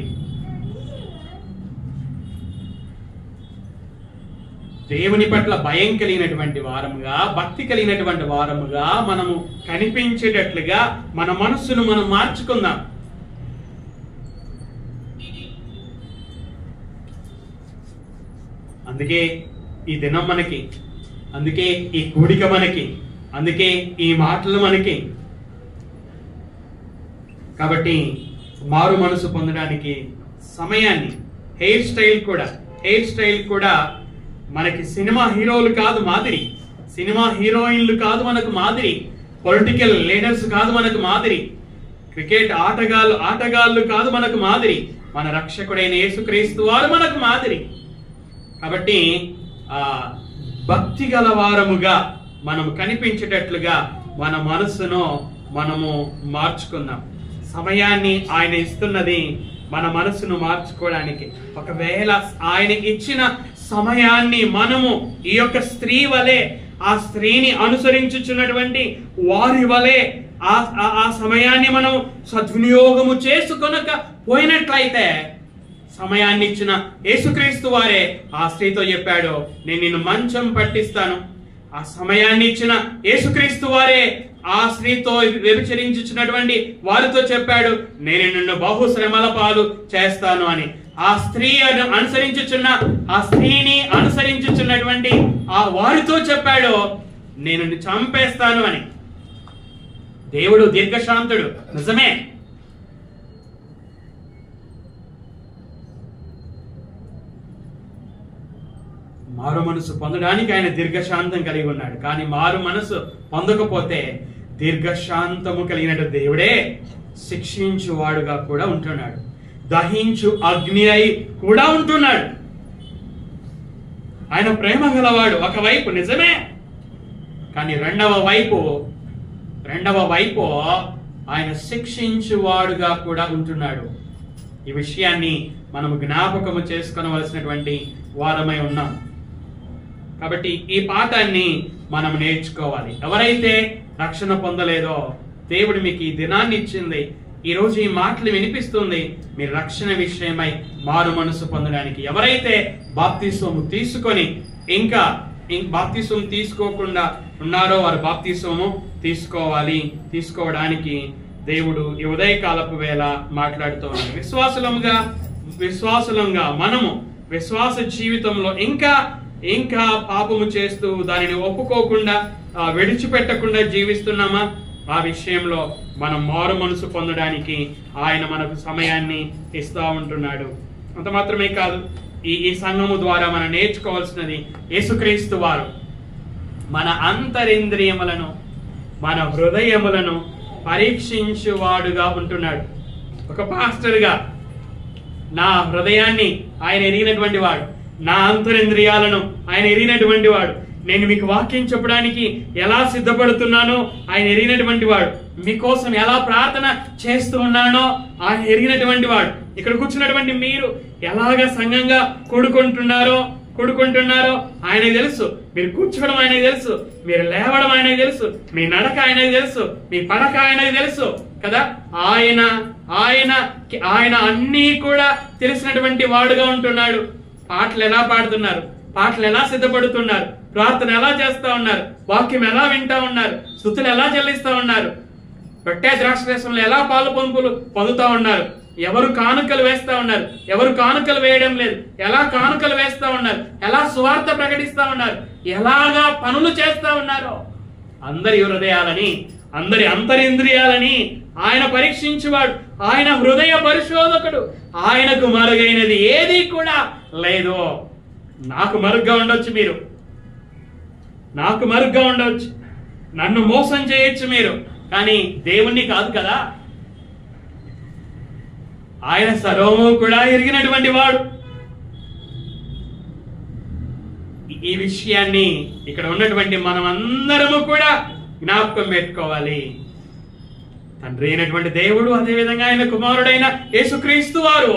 దేవుని పట్ల భయం కలిగినటువంటి వారముగా, భక్తి కలిగినటువంటి వారముగా మనము కనిపించేటట్లుగా మన మనస్సును మనం మార్చుకుందాం. అందుకే ఈ దినం మనకి, అందుకే ఈ కూడిక మనకి, అందుకే ఈ మాటలు మనకి. కాబట్టి మారు మనసు పొందడానికి సమయాన్ని, హెయిర్ స్టైల్ కూడా మనకి సినిమా హీరోలు కాదు మాదిరి, సినిమా హీరోయిన్లు కాదు మనకు మాదిరి, పొలిటికల్ లీడర్స్ కాదు మనకు మాదిరి, క్రికెట్ ఆటగాళ్ళు కాదు మనకు మాదిరి, మన రక్షకుడైన యేసుక్రీస్తు వారు మనకు మాదిరి. కాబట్టి భక్తి గల వారముగా మనము కనిపించేటట్లుగా మన మనసును మనము మార్చుకుందాం. సమయాన్ని ఆయన ఇస్తున్నది మన మనసును మార్చుకోవడానికి. ఒకవేళ ఆయన ఇచ్చిన సమయాన్ని మనము ఈ యొక్క స్త్రీ వలె, ఆ స్త్రీని అనుసరించుచున్నటువంటి వారి వలె ఆ సమయాన్ని మనం సద్వినియోగము చేసుకొనక పోయినట్లయితే, సమయాన్ని ఇచ్చిన యేసుక్రీస్తు వారే ఆ స్త్రీతో చెప్పాడు, నేను నిన్ను మంచం పట్టిస్తాను. ఆ సమయాన్ని ఇచ్చిన యేసుక్రీస్తు వారే ఆ స్త్రీతో వ్యభిచరించుచున్నటువంటి వారితో చెప్పాడు, నేను నిన్ను బహుశ్రమల పాలు చేస్తాను అని. ఆ స్త్రీని అనుసరించుచున్నటువంటి ఆ వారితో చెప్పాడు, నేను నిన్ను చంపేస్తాను అని. దేవుడు దీర్ఘశాంతుడు, నిజమే. మారు మనసు పొందడానికి ఆయన దీర్ఘశాంతం కలిగి ఉన్నాడు. కానీ మారు మనసు పొందకపోతే దీర్ఘశాంతము కలిగినట్టు దేవుడే శిక్షించువాడుగా కూడా ఉంటున్నాడు, దహించు అగ్ని అయి కూడా ఉంటున్నాడు. ఆయన ప్రేమ గలవాడు ఒకవైపు, నిజమే. కానీ రెండవ వైపు ఆయన శిక్షించువాడుగా కూడా ఉంటున్నాడు. ఈ విషయాన్ని మనము జ్ఞాపకము చేసుకొనవలసినటువంటి వారమై ఉన్నాం. కాబట్టి ఈ పాఠాన్ని మనం నేర్చుకోవాలి. ఎవరైతే రక్షణ పొందలేదో, దేవుడు మీకు ఈ దినాన్ని ఇచ్చింది, ఈరోజు ఈ మాటలు వినిపిస్తుంది, మీరు రక్షణ విషయమై మారు మనసు పొందడానికి. ఎవరైతే బాప్తిస్వము తీసుకొని ఇంకా బాప్తిస్వం తీసుకోకుండా ఉన్నారో వారు బాప్తిస్వము తీసుకోవడానికి దేవుడు ఈ ఉదయకాలపు వేళ మాట్లాడుతూ ఉన్నారు. విశ్వాసులంగా మనము విశ్వాస జీవితంలో ఇంకా పాపము చేస్తూ దానిని ఒప్పుకోకుండా విడిచిపెట్టకుండా జీవిస్తున్నామా? ఆ విషయంలో మనం మారు మనసు పొందడానికి ఆయన మనకు సమయాన్ని ఇస్తూ ఉంటున్నాడు. అంత మాత్రమే కాదు, ఈ సంఘము ద్వారా మనం నేర్చుకోవాల్సినది, యేసుక్రీస్తు వారు మన అంతరింద్రియములను, మన హృదయములను పరీక్షించువాడుగా ఉంటున్నాడు. ఒక పాస్టర్గా నా హృదయాన్ని ఆయన ఎరిగినటువంటి వాడు, నా అంతరింద్రియాలను ఆయన ఎరిగినటువంటి వాడు, నేను మీకు వాక్యం చెప్పడానికి ఎలా సిద్ధపడుతున్నానో ఆయన ఎరిగినటువంటి వాడు, మీకోసం ఎలా ప్రార్థన చేస్తూ ఉన్నానో ఆయన ఎరిగినటువంటి వాడు, ఇక్కడ కూర్చున్నటువంటి మీరు ఎలాగ సంఘంగా కూడుకుంటున్నారో ఆయనకు తెలుసు. మీరు కూర్చోవడం ఆయనకు తెలుసు, మీరు లేవడం ఆయనకు తెలుసు, మీ నడక ఆయనకు తెలుసు, మీ పడక ఆయనకు తెలుసు కదా. ఆయన అన్నీ కూడా తెలిసినటువంటి వాడుగా ఉంటున్నాడు. పాటలు ఎలా పాడుతున్నారు, పాటలు ఎలా సిద్ధపడుతున్నారు, ప్రార్థన ఎలా చేస్తా ఉన్నారు, వాక్యం ఎలా వింటా ఉన్నారు, స్తుతులు ఎలా చెల్లిస్తా ఉన్నారు, రొట్టె ద్రాక్షరసంలో ఎలా పాలు పంపులు పొందుతా ఉన్నారు, ఎవరు కానుకలు వేస్తా ఉన్నారు, ఎవరు కానుకలు వేయడం లేదు, ఎలా కానుకలు వేస్తా ఉన్నారు, ఎలా సువార్త ప్రకటిస్తా ఉన్నారు, ఎలాగా పనులు చేస్తా ఉన్నారో, అందరి హృదయాలని, అందరి అంతరింద్రియాలని ఆయన పరీక్షించువాడు. ఆయన హృదయ పరిశోధకుడు. ఆయనకు మరుగైనది ఏది కూడా లేదు. నాకు మరుగ్గా ఉండొచ్చు, మీరు నాకు మరుగ్గా ఉండవచ్చు, నన్ను మోసం చేయొచ్చు మీరు, కానీ దేవుణ్ణి కాదు కదా. ఆయన సర్వము కూడా ఎరిగినటువంటి వాడు. ఈ విషయాన్ని ఇక్కడ ఉన్నటువంటి మనం అందరము కూడా జ్ఞాపకం పెట్టుకోవాలి. తండ్రి అయినటువంటి దేవుడు, అదేవిధంగా ఆయన కుమారుడైన యేసుక్రీస్తు వారు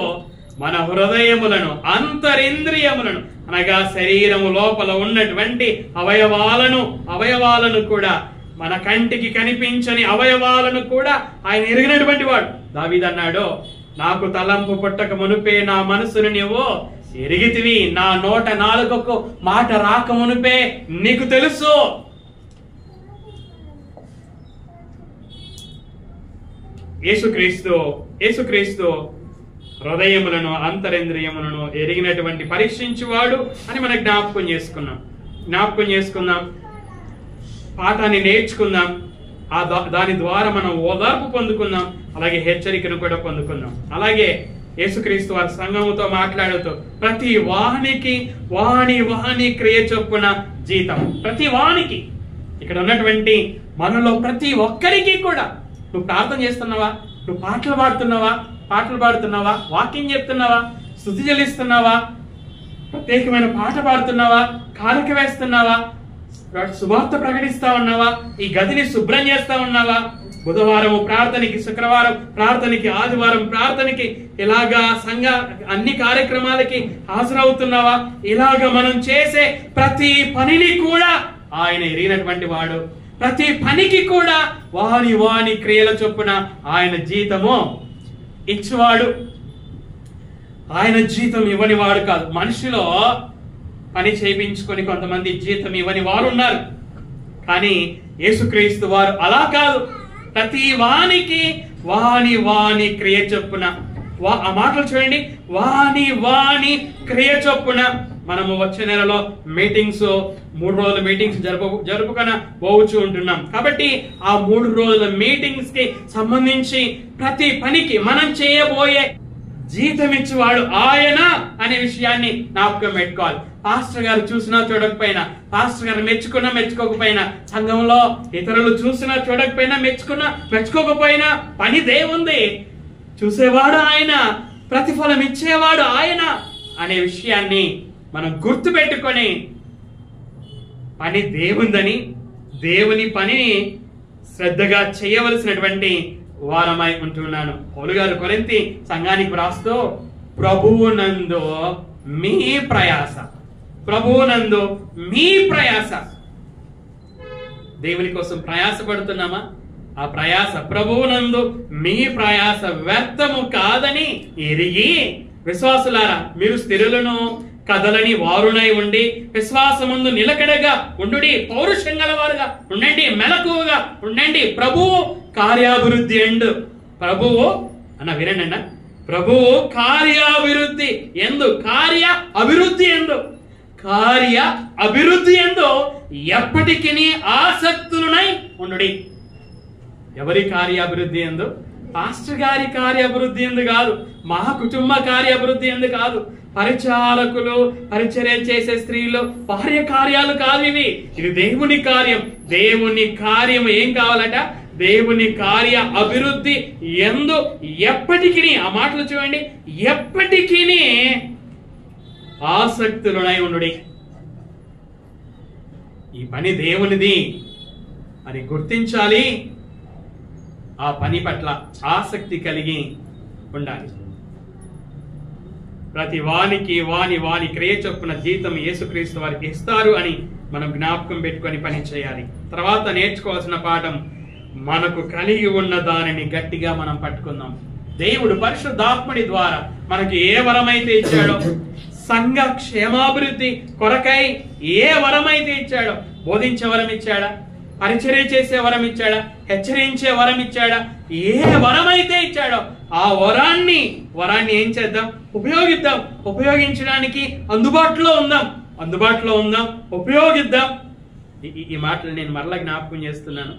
మన హృదయములను, అంతరింద్రియములను అనగా శరీరము లోపల ఉన్నటువంటి అవయవాలను కూడా, మన కంటికి కనిపించని అవయవాలను కూడా ఆయన ఎరిగినటువంటి వాడు. దావీదు అన్నాడు, నాకు తలంపు పుట్టక మునుపే నా మనసును నీవు ఎరిగితివి, నా నోట నాలుకకు మాట రాక మునుపే నీకు తెలుసు. యేసుక్రీస్తు హృదయములను, అంతరింద్రియములను ఎరిగినటువంటి పరీక్షించువాడు అని మనం జ్ఞాపకం చేసుకుందాం. పాఠాన్ని నేర్చుకుందాం. దాని ద్వారా మనం ఓదార్పు పొందుకుందాం, అలాగే హెచ్చరికను కూడా పొందుకుందాం. అలాగే యేసుక్రీస్తు వారి సంఘముతో మాట్లాడుతూ ప్రతి వానికి వాని క్రియ చొప్పున జీతం. ప్రతి వానికి, ఇక్కడ ఉన్నటువంటి మనలో ప్రతి ఒక్కరికి కూడా, నువ్వు ప్రార్థన చేస్తున్నావా, నువ్వు పాటలు పాడుతున్నావా, వాక్యం చెప్తున్నావా, స్తుతి చెల్లిస్తున్నావా, ప్రత్యేకమైన పాట పాడుతున్నావా, కానుక వేస్తున్నావా, సువార్త ప్రకటిస్తా ఉన్నావా, ఈ గదిని శుభ్రం చేస్తా ఉన్నావా, బుధవారం ప్రార్థనకి, శుక్రవారం ప్రార్థనకి, ఆదివారం ప్రార్థనకి, ఇలాగా సంఘ అన్ని కార్యక్రమాలకి హాజరవుతున్నావా? ఇలాగా మనం చేసే ప్రతి పనిని కూడా ఆయన ఎరిగినటువంటి వాడు. ప్రతి పనికి కూడా వాని క్రియల చొప్పున ఆయన జీతము ఇచ్చేవాడు. ఆయన జీతం ఇవ్వని వాడు కాదు. మనిషిలో పని చేయించుకొని కొంతమంది జీతం ఇవ్వని వారు ఉన్నారు, కానీ యేసుక్రీస్తు వారు అలా కాదు. ప్రతి వానికి వాని క్రియ చొప్పున, ఆ మాటలు చూడండి, వాని క్రియ చొప్పున. మనము వచ్చే నెలలో మీటింగ్స్, 3 రోజుల మీటింగ్స్ జరుపుకొని పోవచ్చు ఉంటున్నాం. కాబట్టి ఆ 3 రోజుల మీటింగ్స్ కి సంబంధించి ప్రతి పనికి మనం చేయబోయే జీతం ఇచ్చేవాడు ఆయన అనే విషయాన్ని జ్ఞాపకం పెట్టుకోవాలి. పాస్టర్ గారు చూసినా చూడకపోయినా, పాస్టర్ గారు మెచ్చుకోకపోయినా, సంఘంలో ఇతరులు చూసినా చూడకపోయినా, మెచ్చుకోకపోయినా పని దేవుంది. చూసేవాడు ఆయన, ప్రతిఫలం ఇచ్చేవాడు ఆయన అనే విషయాన్ని మనం గుర్తు పెట్టుకొని పని దేవుందని, దేవుని పనిని శ్రద్ధగా చేయవలసినటువంటి వారమై ఉంటున్నాను. పౌలు గారు కొరింథీ సంఘానికి వ్రాస్తూ ప్రభువునందు మీ ప్రయాస, దేవుని కోసం ప్రయాసపడుతున్నామా? ఆ ప్రయాస, ప్రభువునందు మీ ప్రయాస వ్యర్థము కాదని ఎరిగి, విశ్వాసులారా మీరు స్థిరులను కదలని వారునై ఉండి విశ్వాసముందు నిలకడగా ఉండుడి, పౌరుషం గలవారుగా ఉండండి, మెలకువగా ఉండండి. ప్రభువు కార్యాభివృద్ధి ప్రభువు అన్న వినండి అన్న, ప్రభువు కార్య అభివృద్ధి ఎందు ఎప్పటికీ ఆసక్తులనై ఉండుడి. ఎవరి కార్యాభివృద్ధి ఎందు? పాస్టర్ గారి కార్యాభివృద్ధి ఎందు కాదు, మా కుటుంబ కార్యాభివృద్ధి ఎందు కాదు, పరిచారకులు, పరిచర్య చేసే స్త్రీలు భార్య కార్యాలు కాదు ఇవి. ఇది దేవుని కార్యం. దేవుని కార్యం ఏం కావాలట? దేవుని కార్య అభివృద్ధి ఎందు ఎప్పటికీ, ఆ మాటలు చూడండి, ఎప్పటికీ ఆసక్తులనై ఉండుడి. ఈ పని దేవునిది అని గుర్తించాలి. ఆ పని పట్ల ఆసక్తి కలిగి ఉండాలి. ప్రతి వానికి వాని క్రియ చొప్పున జీతం యేసుక్రీస్తు వారికి ఇస్తారు అని మనం జ్ఞాపకం పెట్టుకొని పని చేయాలి. తర్వాత నేర్చుకోవాల్సిన పాఠం, మనకు కలిగి ఉన్న దానిని గట్టిగా మనం పట్టుకుందాం. దేవుడు పరిశుద్ధాత్ముడి ద్వారా మనకి ఏ వరమైతే ఇచ్చాడో, సంఘ క్షేమాభివృద్ధి కొరకై ఏ వరమైతే ఇచ్చాడో, బోధించే వరం ఇచ్చాడా, పరిచర్య చేసే వరం ఇచ్చాడా, హెచ్చరించే వరం ఇచ్చాడా, ఏ వరమైతే ఇచ్చాడో ఆ వరాన్ని ఏం చేద్దాం? ఉపయోగించడానికి అందుబాటులో ఉందాం, ఉపయోగిద్దాం. ఈ మాటలు నేను మరలా జ్ఞాపకం చేస్తున్నాను.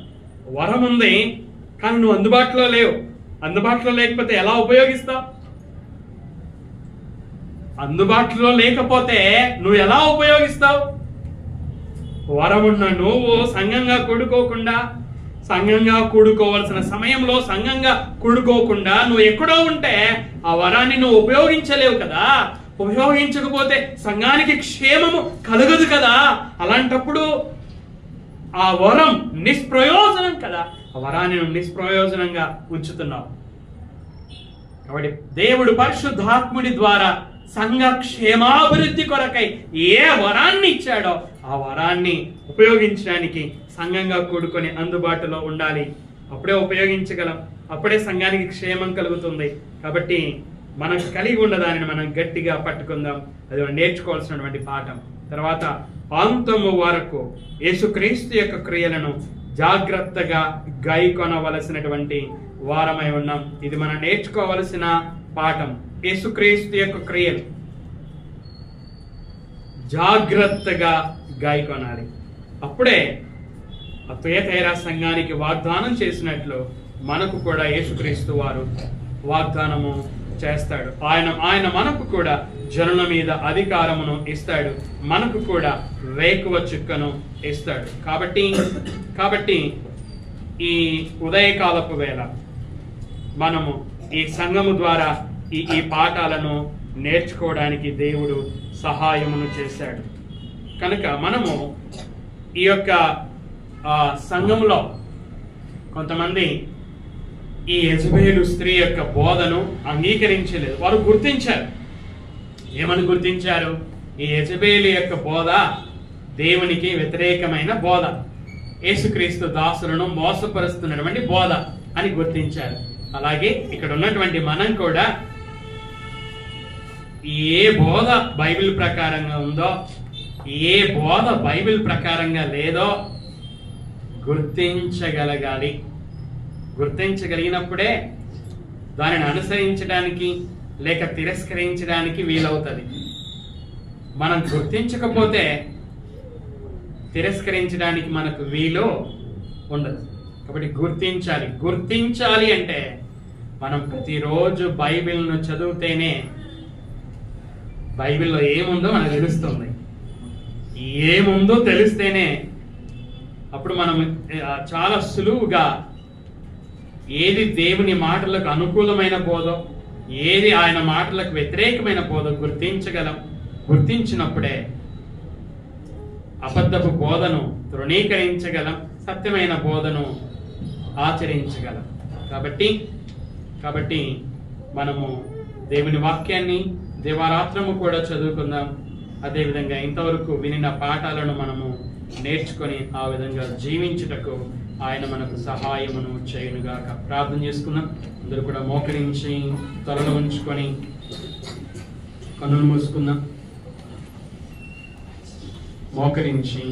వరం ఉంది, కానీ నువ్వు అందుబాటులో లేవు. అందుబాటులో లేకపోతే ఎలా ఉపయోగిస్తావు? అందుబాటులో లేకపోతే నువ్వు ఎలా ఉపయోగిస్తావు? వరమున్న నువ్వు సంఘంగా కూడుకోకుండా, సంఘంగా కూడుకోవాల్సిన సమయంలో సంఘంగా కూడుకోకుండా నువ్వు ఎక్కడో ఉంటే ఆ వరాన్ని నువ్వు ఉపయోగించలేవు కదా. ఉపయోగించకపోతే సంఘానికి క్షేమము కలగదు కదా. అలాంటప్పుడు ఆ వరం నిష్ప్రయోజనం కదా. ఆ వరాన్ని నువ్వు నిష్ప్రయోజనంగా ఉంచుతున్నావు. కాబట్టి దేవుడు పరిశుద్ధాత్ముడి ద్వారా సంఘ క్షేమాభివృద్ధి కొరకై ఏ వరాన్ని ఇచ్చాడో ఆ వరాన్ని ఉపయోగించడానికి సంఘంగా కూడుకొని అందుబాటులో ఉండాలి. అప్పుడే ఉపయోగించగలం, అప్పుడే సంఘానికి క్షేమం కలుగుతుంది. కాబట్టి మనం కలిగి ఉన్న దానిని మనం గట్టిగా పట్టుకుందాం. అది మనం నేర్చుకోవాల్సినటువంటి పాఠం. తర్వాత అంతము వరకు యేసుక్రీస్తు యొక్క క్రియలను జాగ్రత్తగా గైకొనవలసినటువంటి వారమై ఉన్నాం. ఇది మనం నేర్చుకోవలసిన పాఠం. యేసుక్రీస్తు యొక్క క్రియలు జాగ్రత్తగా గాయకొనాలి. అప్పుడే తుయతైరా సంఘానికి వాగ్దానం చేసినట్లు మనకు కూడా యేసుక్రీస్తు వారు వాగ్దానము చేస్తాడు. ఆయన మనకు కూడా జనుల మీద అధికారమును ఇస్తాడు. మనకు కూడా వేకువ చుక్కను ఇస్తాడు. కాబట్టి ఈ ఉదయకాలపు వేళ మనము ఈ సంఘము ద్వారా ఈ పాఠాలను నేర్చుకోవడానికి దేవుడు సహాయమును చేశాడు. కనుక మనము ఈ యొక్క సంఘంలో కొంతమంది ఈ యెజబెలు స్త్రీ యొక్క బోధను అంగీకరించలేదు. వారు గుర్తించారు. ఏమని గుర్తించారు? ఈ యెజబెలు యొక్క బోధ దేవునికి వ్యతిరేకమైన బోధ, యేసుక్రీస్తు దాసులను మోసపరుస్తున్నటువంటి బోధ అని గుర్తించారు. అలాగే ఇక్కడ ఉన్నటువంటి మనం కూడా ఏ బోధ బైబిల్ ప్రకారంగా ఉందో, ఏ బోధ బైబిల్ ప్రకారంగా లేదో గుర్తించగలగాలి. గుర్తించగలిగినప్పుడే దానిని అనుసరించడానికి లేక తిరస్కరించడానికి వీలవుతుంది. మనం గుర్తించకపోతే తిరస్కరించడానికి మనకు వీలు ఉండదు. కాబట్టి గుర్తించాలి అంటే మనం ప్రతిరోజు బైబిల్ను చదివితేనే బైబిల్లో ఏముందో మనకు తెలుస్తుంది. ఏముందో తెలిస్తేనే అప్పుడు మనం చాలా సులువుగా ఏది దేవుని మాటలకు అనుకూలమైన బోధో, ఏది ఆయన మాటలకు వ్యతిరేకమైన బోధో గుర్తించగలం. గుర్తించినప్పుడే అబద్ధపు బోధను తృణీకరించగలం, సత్యమైన బోధను ఆచరించగలం. కాబట్టి మనము దేవుని వాక్యాన్ని దివారాత్రము కూడా చదువుకుందాం. అదేవిధంగా ఇంతవరకు వినిన పాఠాలను మనము నేర్చుకొని ఆ విధంగా జీవించుటకు ఆయన మనకు సహాయమును చేయునుగాక. ప్రార్థన చేసుకుందాం. అందరూ కూడా మోకరించి తలలు ఉంచుకొని కన్నులు మూసుకుందాం. మోకరించి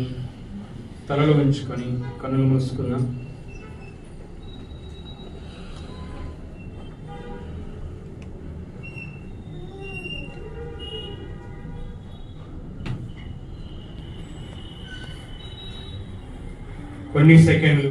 తలలు ఉంచుకొని కన్నులు మూసుకుందాం. కొన్ని సెకండ్లు